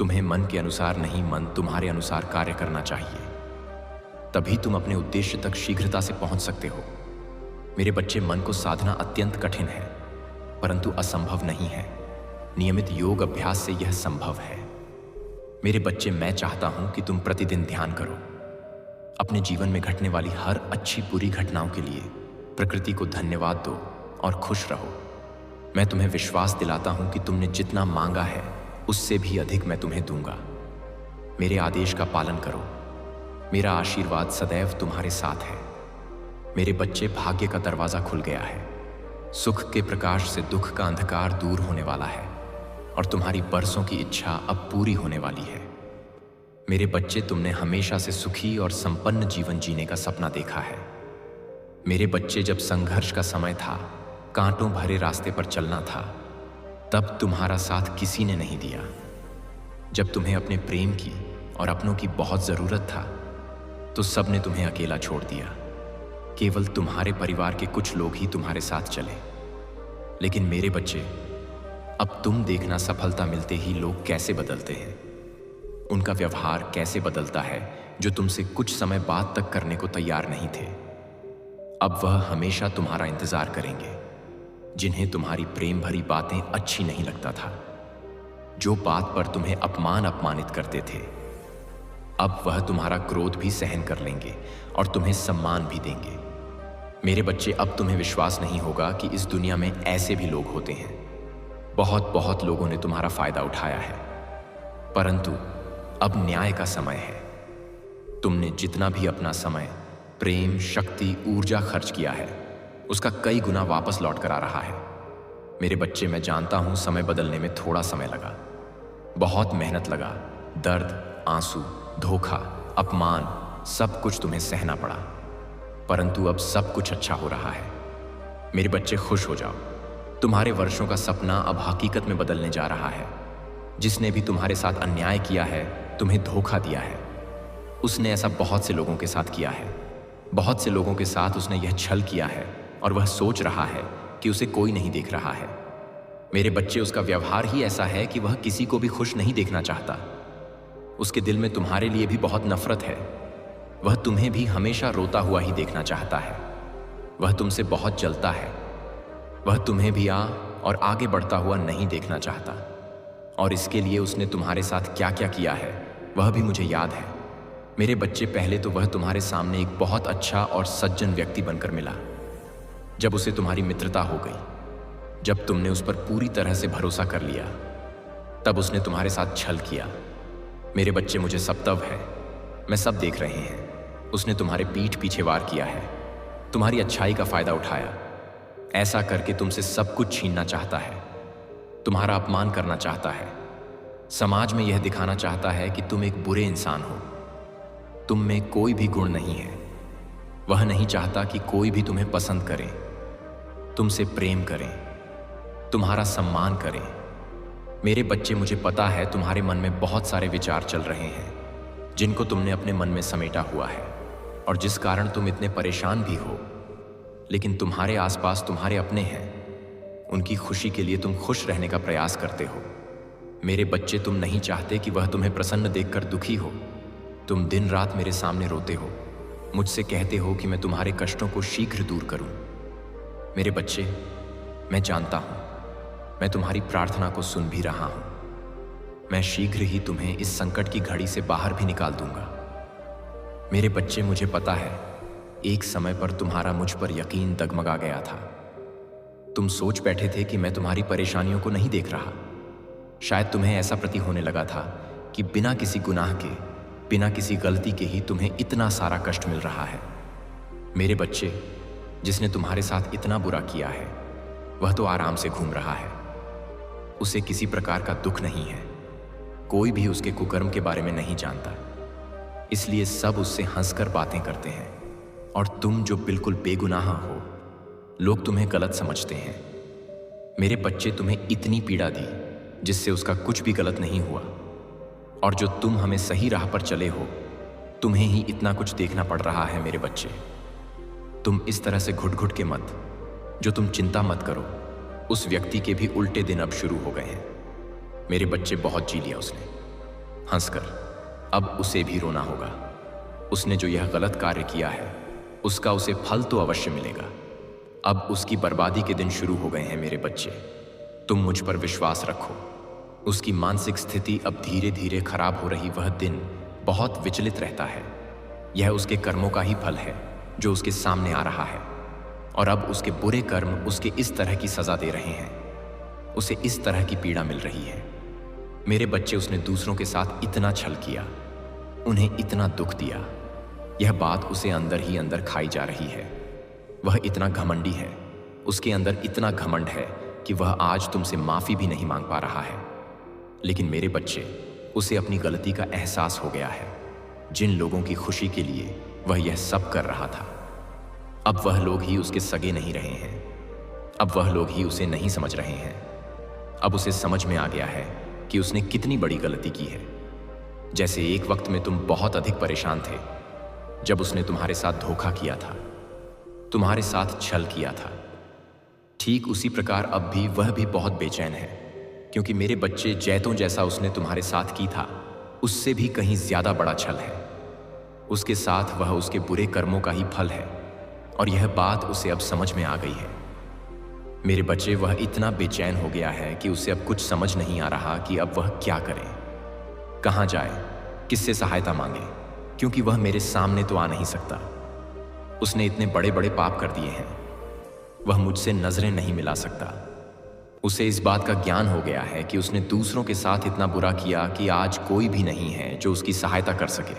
तुम्हें मन के अनुसार नहीं, मन तुम्हारे अनुसार कार्य करना चाहिए। तभी तुम अपने उद्देश्य तक शीघ्रता से पहुंच सकते हो। मेरे बच्चे, मन को साधना अत्यंत कठिन है, परंतु असंभव नहीं है। नियमित योग अभ्यास से यह संभव है। मेरे बच्चे, मैं चाहता हूं कि तुम प्रतिदिन ध्यान करो। अपने जीवन में घटने वाली हर अच्छी बुरी घटनाओं के लिए प्रकृति को धन्यवाद दो और खुश रहो। मैं तुम्हें विश्वास दिलाता हूं कि तुमने जितना मांगा है उससे भी अधिक मैं तुम्हें दूंगा। मेरे आदेश का पालन करो। मेरा आशीर्वाद सदैव तुम्हारे साथ है। मेरे बच्चे, भाग्य का दरवाजा खुल गया है। सुख के प्रकाश से दुख का अंधकार दूर होने वाला है और तुम्हारी बरसों की इच्छा अब पूरी होने वाली है। मेरे बच्चे, तुमने हमेशा से सुखी और संपन्न जीवन जीने का सपना देखा है। मेरे बच्चे, जब संघर्ष का समय था, कांटों भरे रास्ते पर चलना था, तब तुम्हारा साथ किसी ने नहीं दिया। जब तुम्हें अपने प्रेम की और अपनों की बहुत जरूरत था, तो सबने तुम्हें अकेला छोड़ दिया। केवल तुम्हारे परिवार के कुछ लोग ही तुम्हारे साथ चले। लेकिन मेरे बच्चे, अब तुम देखना सफलता मिलते ही लोग कैसे बदलते हैं। उनका व्यवहार कैसे बदलता है। जो तुमसे कुछ समय बाद तक करने को तैयार नहीं थे, अब वह हमेशा तुम्हारा इंतजार करेंगे। जिन्हें तुम्हारी प्रेम भरी बातें अच्छी नहीं लगता था, जो बात पर तुम्हें अपमानित करते थे, अब वह तुम्हारा क्रोध भी सहन कर लेंगे और तुम्हें सम्मान भी देंगे। मेरे बच्चे, अब तुम्हें विश्वास नहीं होगा कि इस दुनिया में ऐसे भी लोग होते हैं। बहुत लोगों ने तुम्हारा फायदा उठाया है, परंतु अब न्याय का समय है। तुमने जितना भी अपना समय, प्रेम, शक्ति, ऊर्जा खर्च किया है, उसका कई गुना वापस लौट कर आ रहा है। मेरे बच्चे, मैं जानता हूं समय बदलने में थोड़ा समय लगा, बहुत मेहनत लगा। दर्द, आंसू, धोखा, अपमान, सब कुछ तुम्हें सहना पड़ा, परंतु अब सब कुछ अच्छा हो रहा है। मेरे बच्चे, खुश हो जाओ। तुम्हारे वर्षों का सपना अब हकीकत में बदलने जा रहा है। जिसने भी तुम्हारे साथ अन्याय किया है, तुम्हें धोखा दिया है, उसने ऐसा बहुत से लोगों के साथ किया है। बहुत से लोगों के साथ उसने यह छल किया है और वह सोच रहा है कि उसे कोई नहीं देख रहा है। मेरे बच्चे, उसका व्यवहार ही ऐसा है कि वह किसी को भी खुश नहीं देखना चाहता। उसके दिल में तुम्हारे लिए भी बहुत नफरत है। वह तुम्हें भी हमेशा रोता हुआ ही देखना चाहता है। वह तुमसे बहुत जलता है। वह तुम्हें भी और आगे बढ़ता हुआ नहीं देखना चाहता। और इसके लिए उसने तुम्हारे साथ क्या क्या किया है, वह भी मुझे याद है। मेरे बच्चे, पहले तो वह तुम्हारे सामने एक बहुत अच्छा और सज्जन व्यक्ति बनकर मिला। जब उसे तुम्हारी मित्रता हो गई, जब तुमने उस पर पूरी तरह से भरोसा कर लिया, तब उसने तुम्हारे साथ छल किया। मेरे बच्चे, मुझे सब तब है, मैं सब देख रहे हैं। उसने तुम्हारे पीठ पीछे वार किया है, तुम्हारी अच्छाई का फायदा उठाया। ऐसा करके तुमसे सब कुछ छीनना चाहता है, तुम्हारा अपमान करना चाहता है, समाज में यह दिखाना चाहता है कि तुम एक बुरे इंसान हो, तुम में कोई भी गुण नहीं है। वह नहीं चाहता कि कोई भी तुम्हें पसंद करे, तुमसे प्रेम करें, तुम्हारा सम्मान करें। मेरे बच्चे, मुझे पता है तुम्हारे मन में बहुत सारे विचार चल रहे हैं जिनको तुमने अपने मन में समेटा हुआ है और जिस कारण तुम इतने परेशान भी हो। लेकिन तुम्हारे आसपास तुम्हारे अपने हैं, उनकी खुशी के लिए तुम खुश रहने का प्रयास करते हो। मेरे बच्चे, तुम नहीं चाहते कि वह तुम्हें प्रसन्न देखकर दुखी हो। तुम दिन रात मेरे सामने रोते हो, मुझसे कहते हो कि मैं तुम्हारे कष्टों को शीघ्र दूर करूं। मेरे बच्चे, मैं जानता हूं, मैं तुम्हारी प्रार्थना को सुन भी रहा हूं। मैं शीघ्र ही तुम्हें इस संकट की घड़ी से बाहर भी निकाल दूंगा। मेरे बच्चे, मुझे पता है एक समय पर तुम्हारा मुझ पर यकीन डगमगा गया था। तुम सोच बैठे थे कि मैं तुम्हारी परेशानियों को नहीं देख रहा। शायद तुम्हें ऐसा प्रतीत होने लगा था कि बिना किसी गुनाह के, बिना किसी गलती के ही तुम्हें इतना सारा कष्ट मिल रहा है। मेरे बच्चे, जिसने तुम्हारे साथ इतना बुरा किया है, वह तो आराम से घूम रहा है। उसे किसी प्रकार का दुख नहीं है। कोई भी उसके कुकर्म के बारे में नहीं जानता, इसलिए सब उससे हंसकर बातें करते हैं। और तुम जो बिल्कुल बेगुनाह हो, लोग तुम्हें गलत समझते हैं। मेरे बच्चे, तुम्हें इतनी पीड़ा दी जिससे उसका कुछ भी गलत नहीं हुआ, और जो तुम हमें सही राह पर चले हो, तुम्हें ही इतना कुछ देखना पड़ रहा है। मेरे बच्चे, तुम इस तरह से घुट घुट के मत। जो तुम चिंता मत करो, उस व्यक्ति के भी उल्टे दिन अब शुरू हो गए हैं। मेरे बच्चे, बहुत जी लिया उसने। हंसकर। अब उसे भी रोना होगा। उसने जो यह गलत कार्य किया है उसका उसे फल तो अवश्य मिलेगा। अब उसकी बर्बादी के दिन शुरू हो गए हैं मेरे बच्चे। तुम मुझ पर विश्वास रखो। उसकी मानसिक स्थिति अब धीरे धीरे खराब हो रही वह दिन बहुत विचलित रहता है। यह उसके कर्मों का ही फल है जो उसके सामने आ रहा है, और अब उसके बुरे कर्म उसके इस तरह की सजा दे रहे हैं, उसे इस तरह की पीड़ा मिल रही है। मेरे बच्चे, उसने दूसरों के साथ इतना छल किया, उन्हें इतना दुख दिया, यह बात उसे अंदर ही अंदर खाई जा रही है। वह इतना घमंडी है, उसके अंदर इतना घमंड है कि वह आज तुमसे माफी भी नहीं मांग पा रहा है। लेकिन मेरे बच्चे, उसे अपनी गलती का एहसास हो गया है। जिन लोगों की खुशी के लिए वह यह सब कर रहा था, अब वह लोग ही उसके सगे नहीं रहे हैं। अब वह लोग ही उसे नहीं समझ रहे हैं। अब उसे समझ में आ गया है कि उसने कितनी बड़ी गलती की है। जैसे एक वक्त में तुम बहुत अधिक परेशान थे जब उसने तुम्हारे साथ धोखा किया था, तुम्हारे साथ छल किया था, ठीक उसी प्रकार अब भी वह भी बहुत बेचैन है, क्योंकि मेरे बच्चे, जैतों जैसा उसने तुम्हारे साथ की था उससे भी कहीं ज्यादा बड़ा छल है। उसके साथ वह उसके बुरे कर्मों का ही फल है, और यह बात उसे अब समझ में आ गई है। मेरे बच्चे, वह इतना बेचैन हो गया है कि उसे अब कुछ समझ नहीं आ रहा कि अब वह क्या करे, कहाँ जाए, किससे सहायता मांगे, क्योंकि वह मेरे सामने तो आ नहीं सकता। उसने इतने बड़े बड़े पाप कर दिए हैं, वह मुझसे नजरें नहीं मिला सकता। उसे इस बात का ज्ञान हो गया है कि उसने दूसरों के साथ इतना बुरा किया कि आज कोई भी नहीं है जो उसकी सहायता कर सके।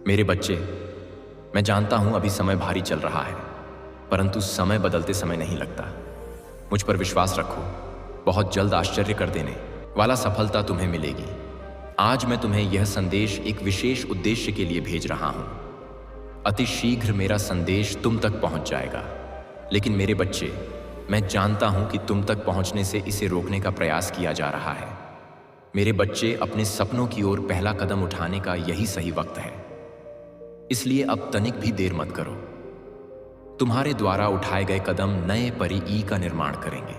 मेरे बच्चे, मैं जानता हूं अभी समय भारी चल रहा है, परंतु समय बदलते समय नहीं लगता। मुझ पर विश्वास रखो, बहुत जल्द आश्चर्य कर देने वाला सफलता तुम्हें मिलेगी। आज मैं तुम्हें यह संदेश एक विशेष उद्देश्य के लिए भेज रहा हूं। अति शीघ्र मेरा संदेश तुम तक पहुंच जाएगा। लेकिन मेरे बच्चे, मैं जानता हूं कि तुम तक पहुंचने से इसे रोकने का प्रयास किया जा रहा है। मेरे बच्चे, अपने सपनों की ओर पहला कदम उठाने का यही सही वक्त है, इसलिए अब तनिक भी देर मत करो। तुम्हारे द्वारा उठाए गए कदम नए परिई का निर्माण करेंगे,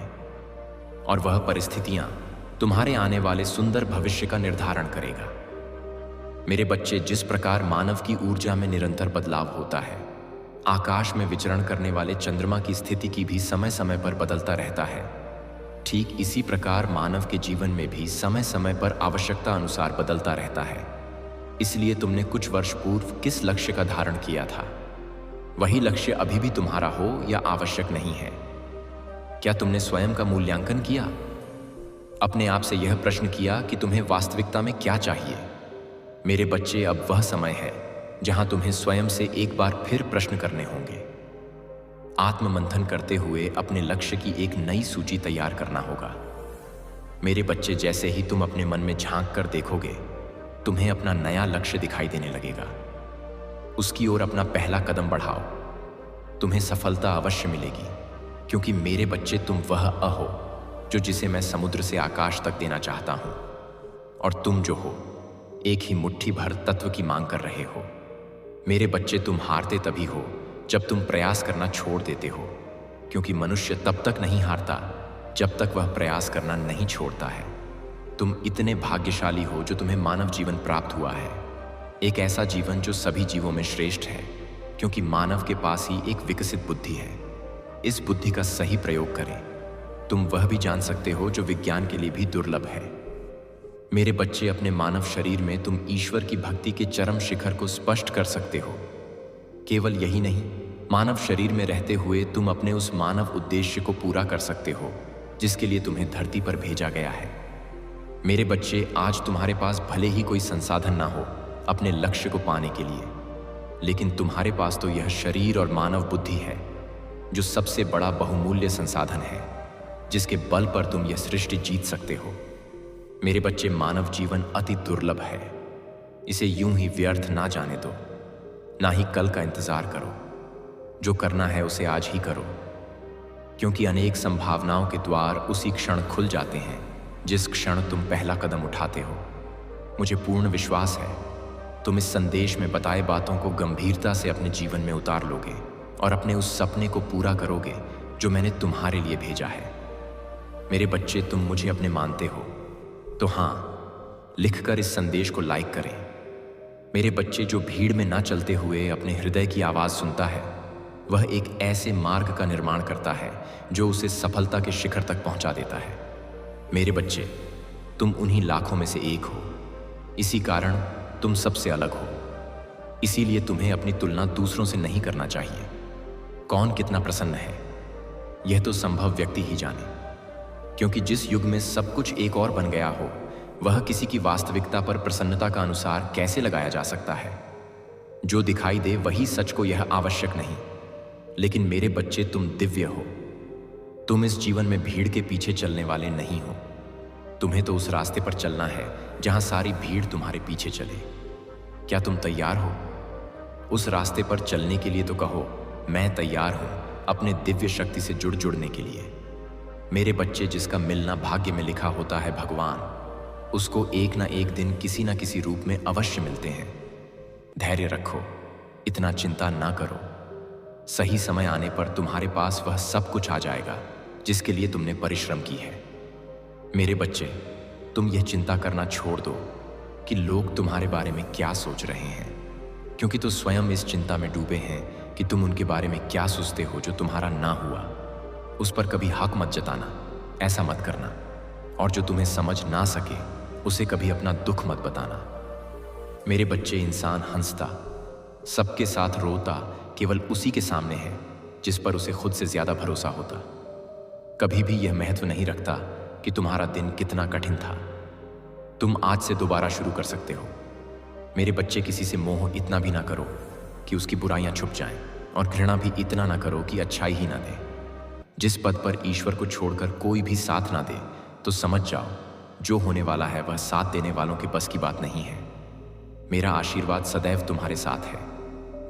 और वह परिस्थितियां तुम्हारे आने वाले सुंदर भविष्य का निर्धारण करेगा। मेरे बच्चे, जिस प्रकार मानव की ऊर्जा में निरंतर बदलाव होता है, आकाश में विचरण करने वाले चंद्रमा की स्थिति की भी समय समय पर बदलता रहता है, ठीक इसी प्रकार मानव के जीवन में भी समय समय पर आवश्यकता अनुसार बदलता रहता है। इसलिए तुमने कुछ वर्ष पूर्व किस लक्ष्य का धारण किया था, वही लक्ष्य अभी भी तुम्हारा हो या आवश्यक नहीं है? क्या तुमने स्वयं का मूल्यांकन किया? अपने आप से यह प्रश्न किया कि तुम्हें वास्तविकता में क्या चाहिए? मेरे बच्चे, अब वह समय है जहां तुम्हें स्वयं से एक बार फिर प्रश्न करने होंगे। आत्ममंथन करते हुए अपने लक्ष्य की एक नई सूची तैयार करना होगा। मेरे बच्चे, जैसे ही तुम अपने मन में झांक कर देखोगे, तुम्हें अपना नया लक्ष्य दिखाई देने लगेगा। उसकी ओर अपना पहला कदम बढ़ाओ, तुम्हें सफलता अवश्य मिलेगी, क्योंकि मेरे बच्चे, तुम वह हो जो जिसे मैं समुद्र से आकाश तक देना चाहता हूं, और तुम जो हो एक ही मुट्ठी भर तत्व की मांग कर रहे हो। मेरे बच्चे, तुम हारते तभी हो जब तुम प्रयास करना छोड़ देते हो, क्योंकि मनुष्य तब तक नहीं हारता जब तक वह प्रयास करना नहीं छोड़ता है। तुम इतने भाग्यशाली हो जो तुम्हें मानव जीवन प्राप्त हुआ है, एक ऐसा जीवन जो सभी जीवों में श्रेष्ठ है, क्योंकि मानव के पास ही एक विकसित बुद्धि है। इस बुद्धि का सही प्रयोग करें। तुम वह भी जान सकते हो जो विज्ञान के लिए भी दुर्लभ है। मेरे बच्चे, अपने मानव शरीर में तुम ईश्वर की भक्ति के चरम शिखर को स्पष्ट कर सकते हो। केवल यही नहीं, मानव शरीर में रहते हुए तुम अपने उस मानव उद्देश्य को पूरा कर सकते हो जिसके लिए तुम्हें धरती पर भेजा गया है। मेरे बच्चे, आज तुम्हारे पास भले ही कोई संसाधन ना हो अपने लक्ष्य को पाने के लिए, लेकिन तुम्हारे पास तो यह शरीर और मानव बुद्धि है जो सबसे बड़ा बहुमूल्य संसाधन है, जिसके बल पर तुम यह सृष्टि जीत सकते हो। मेरे बच्चे, मानव जीवन अति दुर्लभ है, इसे यूं ही व्यर्थ ना जाने दो, ना ही कल का इंतजार करो। जो करना है उसे आज ही करो, क्योंकि अनेक संभावनाओं के द्वार उसी क्षण खुल जाते हैं जिस क्षण तुम पहला कदम उठाते हो। मुझे पूर्ण विश्वास है तुम इस संदेश में बताए बातों को गंभीरता से अपने जीवन में उतार लोगे और अपने उस सपने को पूरा करोगे जो मैंने तुम्हारे लिए भेजा है। मेरे बच्चे, तुम मुझे अपने मानते हो तो हाँ, लिखकर इस संदेश को लाइक करें। मेरे बच्चे, जो भीड़ में ना चलते हुए अपने हृदय की आवाज़ सुनता है, वह एक ऐसे मार्ग का निर्माण करता है जो उसे सफलता के शिखर तक पहुंचा देता है। मेरे बच्चे, तुम उन्हीं लाखों में से एक हो। इसी कारण तुम सबसे अलग हो। इसीलिए तुम्हें अपनी तुलना दूसरों से नहीं करना चाहिए। कौन कितना प्रसन्न है, यह तो संभव व्यक्ति ही जाने। क्योंकि जिस युग में सब कुछ एक और बन गया हो, वह किसी की वास्तविकता पर प्रसन्नता का अनुसार कैसे लगाया जा सकता है। जो दिखाई दे वही सच को यह आवश्यक नहीं। लेकिन मेरे बच्चे, तुम दिव्य हो। तुम इस जीवन में भीड़ के पीछे चलने वाले नहीं हो। तुम्हें तो उस रास्ते पर चलना है जहां सारी भीड़ तुम्हारे पीछे चले। क्या तुम तैयार हो? उस रास्ते पर चलने के लिए तो कहो, मैं तैयार हूं अपने दिव्य शक्ति से जुड़ने के लिए। मेरे बच्चे, जिसका मिलना भाग्य में लिखा होता है भगवान, उसको एक ना एक दिन किसी ना किसी रूप में अवश्य मिलते हैं। धैर्य रखो, इतना चिंता ना करो। सही समय आने पर तुम्हारे पास वह सब कुछ आ जाएगा जिसके लिए तुमने परिश्रम की है। मेरे बच्चे, तुम यह चिंता करना छोड़ दो कि लोग तुम्हारे बारे में क्या सोच रहे हैं, क्योंकि तुम स्वयं इस चिंता में डूबे हैं कि तुम उनके बारे में क्या सोचते हो जो तुम्हारा ना हुआ। उस पर कभी हक मत जताना, ऐसा मत करना। और जो तुम्हें समझ ना सके उसे कभी अपना दुख मत बताना। मेरे बच्चे, इंसान हंसता, सबके साथ रोता केवल उसी के सामने है जिस पर उसे खुद से ज्यादा भरोसा होता। कभी भी यह महत्व नहीं रखता कि तुम्हारा दिन कितना कठिन था। तुम आज से दोबारा शुरू कर सकते हो। मेरे बच्चे, किसी से मोह इतना भी ना करो कि उसकी बुराइयां छुप जाएं, और घृणा भी इतना ना करो कि अच्छाई ही ना दे। जिस पद पर ईश्वर को छोड़कर कोई भी साथ ना दे, तो समझ जाओ जो होने वाला है वह साथ देने वालों के बस की बात नहीं है। मेरा आशीर्वाद सदैव तुम्हारे साथ है।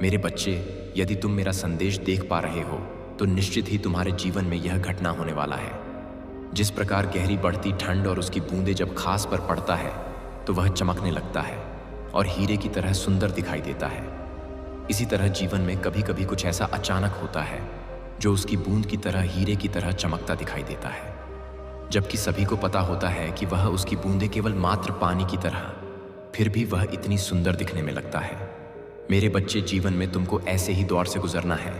मेरे बच्चे, यदि तुम मेरा संदेश देख पा रहे हो तो निश्चित ही तुम्हारे जीवन में यह घटना होने वाला है। जिस प्रकार गहरी बढ़ती ठंड और उसकी बूंदें जब खास पर पड़ता है तो वह चमकने लगता है और हीरे की तरह सुंदर दिखाई देता है, इसी तरह जीवन में कभी कभी कुछ ऐसा अचानक होता है जो उसकी बूंद की तरह हीरे की तरह चमकता दिखाई देता है, जबकि सभी को पता होता है कि वह उसकी बूंदें केवल मात्र पानी की तरह, फिर भी वह इतनी सुंदर दिखने में लगता है। मेरे बच्चे, जीवन में तुमको ऐसे ही दौर से गुजरना है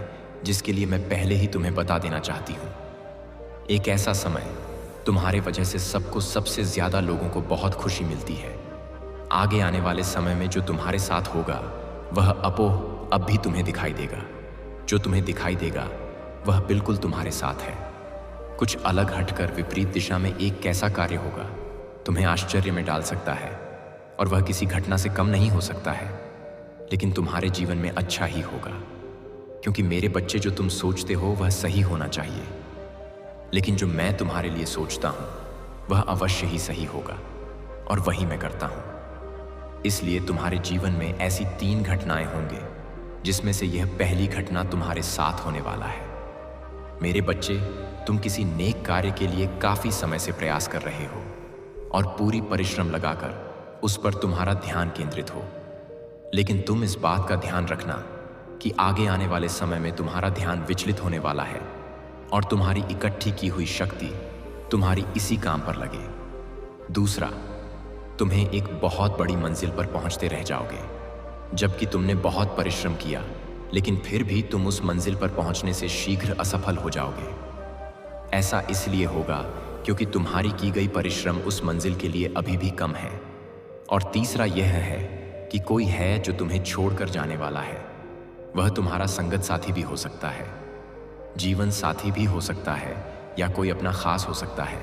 जिसके लिए मैं पहले ही तुम्हें बता देना चाहती हूँ। एक ऐसा समय, तुम्हारे वजह से सबको सबसे ज्यादा लोगों को बहुत खुशी मिलती है। आगे आने वाले समय में जो तुम्हारे साथ होगा वह अपोह अब भी तुम्हें दिखाई देगा। जो तुम्हें दिखाई देगा वह बिल्कुल तुम्हारे साथ है। कुछ अलग हटकर विपरीत दिशा में एक कैसा कार्य होगा तुम्हें आश्चर्य में डाल सकता है, और वह किसी घटना से कम नहीं हो सकता है, लेकिन तुम्हारे जीवन में अच्छा ही होगा। क्योंकि मेरे बच्चे, जो तुम सोचते हो वह सही होना चाहिए, लेकिन जो मैं तुम्हारे लिए सोचता हूं वह अवश्य ही सही होगा, और वही मैं करता हूं। इसलिए तुम्हारे जीवन में ऐसी 3 घटनाएं होंगे जिसमें से यह पहली घटना तुम्हारे साथ होने वाला है। मेरे बच्चे, तुम किसी नेक कार्य के लिए काफी समय से प्रयास कर रहे हो और पूरी परिश्रम लगाकर उस पर तुम्हारा ध्यान केंद्रित हो, लेकिन तुम इस बात का ध्यान रखना कि आगे आने वाले समय में तुम्हारा ध्यान विचलित होने वाला है और तुम्हारी इकट्ठी की हुई शक्ति तुम्हारी इसी काम पर लगे। दूसरा, तुम्हें एक बहुत बड़ी मंजिल पर पहुंचते रह जाओगे, जबकि तुमने बहुत परिश्रम किया, लेकिन फिर भी तुम उस मंजिल पर पहुंचने से शीघ्र असफल हो जाओगे। ऐसा इसलिए होगा क्योंकि तुम्हारी की गई परिश्रम उस मंजिल के लिए अभी भी कम है। और तीसरा यह है कि कोई है जो तुम्हें छोड़कर जाने वाला है। वह तुम्हारा संगत साथी भी हो सकता है, जीवन साथी भी हो सकता है, या कोई अपना खास हो सकता है।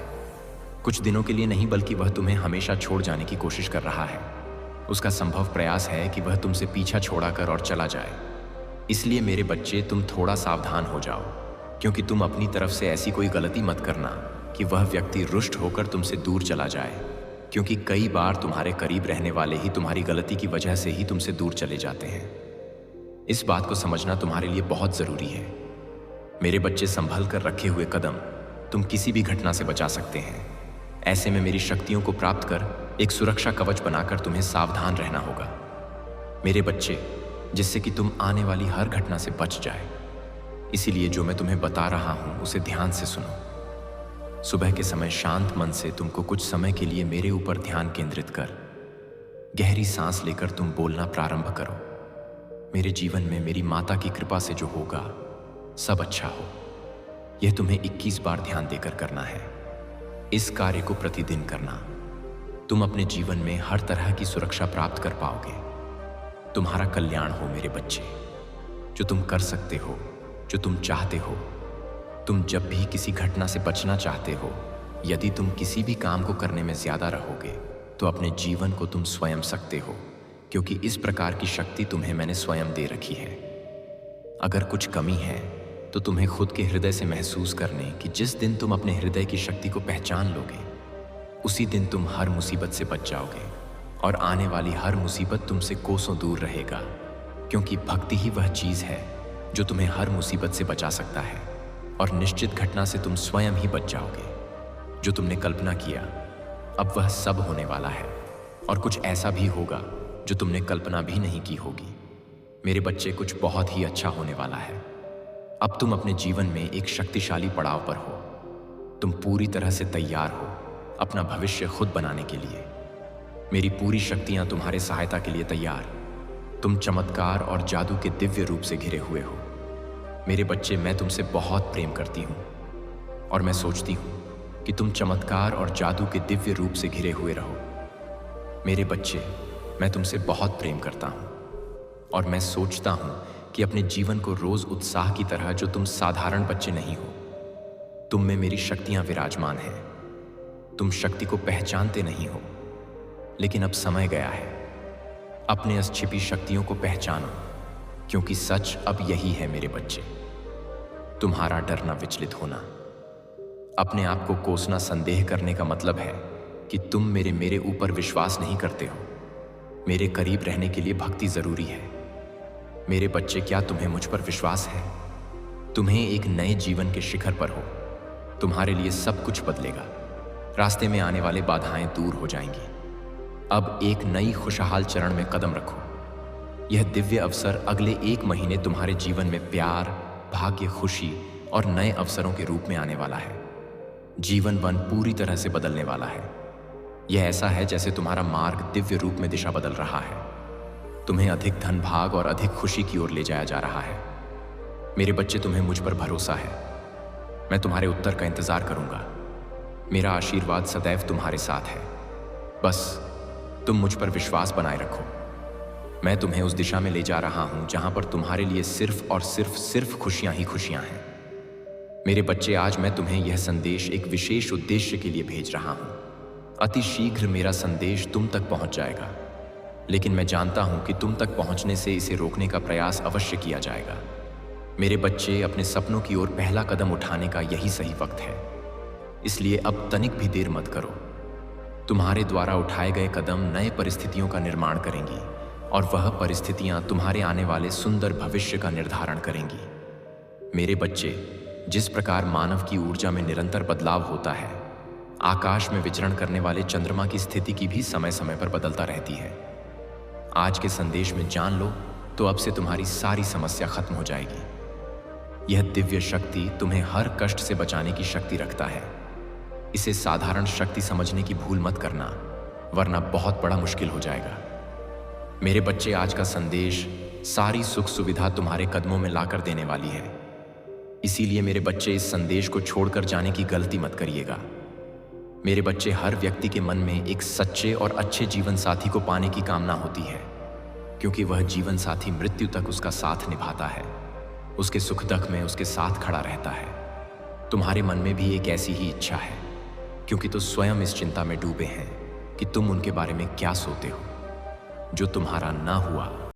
कुछ दिनों के लिए नहीं, बल्कि वह तुम्हें हमेशा छोड़ जाने की कोशिश कर रहा है। उसका संभव प्रयास है कि वह तुमसे पीछा छोड़ाकर और चला जाए। इसलिए मेरे बच्चे, तुम थोड़ा सावधान हो जाओ, क्योंकि तुम अपनी तरफ से ऐसी कोई गलती मत करना कि वह व्यक्ति रुष्ट होकर तुमसे दूर चला जाए, क्योंकि कई बार तुम्हारे करीब रहने वाले ही तुम्हारी गलती की वजह से ही तुमसे दूर चले जाते हैं। इस बात को समझना तुम्हारे लिए बहुत जरूरी है। मेरे बच्चे, संभल कर रखे हुए कदम तुम किसी भी घटना से बचा सकते हैं। ऐसे में मेरी शक्तियों को प्राप्त कर एक सुरक्षा कवच बनाकर तुम्हें सावधान रहना होगा मेरे बच्चे, जिससे कि तुम आने वाली हर घटना से बच जाए। इसीलिए जो मैं तुम्हें बता रहा हूं उसे ध्यान से सुनो। सुबह के समय शांत मन से तुमको कुछ समय के लिए मेरे ऊपर ध्यान केंद्रित कर गहरी सांस लेकर तुम बोलना प्रारंभ करो। मेरे जीवन में मेरी माता की कृपा से जो होगा सब अच्छा हो। यह तुम्हें 21 बार ध्यान देकर करना है। इस कार्य को प्रतिदिन करना। तुम अपने जीवन में हर तरह की सुरक्षा प्राप्त कर पाओगे। तुम्हारा कल्याण हो मेरे बच्चे। जो तुम कर सकते हो, जो तुम चाहते हो, तुम जब भी किसी घटना से बचना चाहते हो, यदि तुम किसी भी काम को करने में ज्यादा रहोगे तो अपने जीवन को तुम स्वयं सकते हो, क्योंकि इस प्रकार की शक्ति तुम्हें मैंने स्वयं दे रखी है। अगर कुछ कमी है तो तुम्हें खुद के हृदय से महसूस करने कि जिस दिन तुम अपने हृदय की शक्ति को पहचान लोगे उसी दिन तुम हर मुसीबत से बच जाओगे और आने वाली हर मुसीबत तुमसे कोसों दूर रहेगा, क्योंकि भक्ति ही वह चीज है जो तुम्हें हर मुसीबत से बचा सकता है और निश्चित घटना से तुम स्वयं ही बच जाओगे। जो तुमने कल्पना किया अब वह सब होने वाला है और कुछ ऐसा भी होगा जो तुमने कल्पना भी नहीं की होगी। मेरे बच्चे, कुछ बहुत ही अच्छा होने वाला है। अब तुम अपने जीवन में एक शक्तिशाली पड़ाव पर हो। तुम पूरी तरह से तैयार हो अपना भविष्य खुद बनाने के लिए। मेरी पूरी शक्तियां तुम्हारे सहायता के लिए तैयार। तुम चमत्कार और जादू के दिव्य रूप से घिरे हुए हो। मेरे बच्चे, मैं तुमसे बहुत प्रेम करती हूँ और मैं सोचती हूँ कि तुम चमत्कार और जादू के दिव्य रूप से घिरे हुए रहो। मेरे बच्चे, मैं तुमसे बहुत प्रेम करता हूँ और मैं सोचता हूँ कि अपने जीवन को रोज उत्साह की तरह, जो तुम साधारण बच्चे नहीं हो। तुम में मेरी शक्तियां विराजमान हैं। तुम शक्ति को पहचानते नहीं हो, लेकिन अब समय गया है। अपने इस छिपी शक्तियों को पहचानो, क्योंकि सच अब यही है मेरे बच्चे। तुम्हारा डरना, विचलित होना, अपने आप को कोसना, संदेह करने का मतलब है कि तुम मेरे ऊपर विश्वास नहीं करते हो। मेरे करीब रहने के लिए भक्ति जरूरी है। मेरे बच्चे, क्या तुम्हें मुझ पर विश्वास है? तुम्हें एक नए जीवन के शिखर पर हो। तुम्हारे लिए सब कुछ बदलेगा। रास्ते में आने वाले बाधाएं दूर हो जाएंगी। अब एक नई खुशहाल चरण में कदम रखो। यह दिव्य अवसर अगले 1 महीने तुम्हारे जीवन में प्यार, भाग्य, खुशी और नए अवसरों के रूप में आने वाला है। जीवन वन पूरी तरह से बदलने वाला है। यह ऐसा है जैसे तुम्हारा मार्ग दिव्य रूप में दिशा बदल रहा है। तुम्हें अधिक धन भाग और अधिक खुशी की ओर ले जाया जा रहा है। मेरे बच्चे, तुम्हें मुझ पर भरोसा है। मैं तुम्हारे उत्तर का इंतजार करूंगा। मेरा आशीर्वाद सदैव तुम्हारे साथ है। बस तुम मुझ पर विश्वास बनाए रखो। मैं तुम्हें उस दिशा में ले जा रहा हूं जहां पर तुम्हारे लिए सिर्फ और सिर्फ खुशियां ही खुशियां हैं। मेरे बच्चे, आज मैं तुम्हें यह संदेश एक विशेष उद्देश्य के लिए भेज रहा हूं। अति शीघ्र मेरा संदेश तुम तक पहुंच जाएगा, लेकिन मैं जानता हूं कि तुम तक पहुंचने से इसे रोकने का प्रयास अवश्य किया जाएगा। मेरे बच्चे, अपने सपनों की ओर पहला कदम उठाने का यही सही वक्त है, इसलिए अब तनिक भी देर मत करो। तुम्हारे द्वारा उठाए गए कदम नए परिस्थितियों का निर्माण करेंगी और वह परिस्थितियां तुम्हारे आने वाले सुंदर भविष्य का निर्धारण करेंगी। मेरे बच्चे, जिस प्रकार मानव की ऊर्जा में निरंतर बदलाव होता है, आकाश में विचरण करने वाले चंद्रमा की स्थिति की भी समय समय पर बदलता रहती है। आज के संदेश में जान लो तो अब से तुम्हारी सारी समस्या खत्म हो जाएगी। यह दिव्य शक्ति तुम्हें हर कष्ट से बचाने की शक्ति रखता है। इसे साधारण शक्ति समझने की भूल मत करना, वरना बहुत बड़ा मुश्किल हो जाएगा। मेरे बच्चे, आज का संदेश सारी सुख सुविधा तुम्हारे कदमों में लाकर देने वाली है। इसीलिए मेरे बच्चे, इस संदेश को छोड़कर जाने की गलती मत करिएगा। मेरे बच्चे, हर व्यक्ति के मन में एक सच्चे और अच्छे जीवन साथी को पाने की कामना होती है, क्योंकि वह जीवन साथी मृत्यु तक उसका साथ निभाता है, उसके सुख दुख में उसके साथ खड़ा रहता है। तुम्हारे मन में भी एक ऐसी ही इच्छा है, क्योंकि तुम स्वयं इस चिंता में डूबे हैं कि तुम उनके बारे में क्या सोते हो। जो तुम्हारा ना हुआ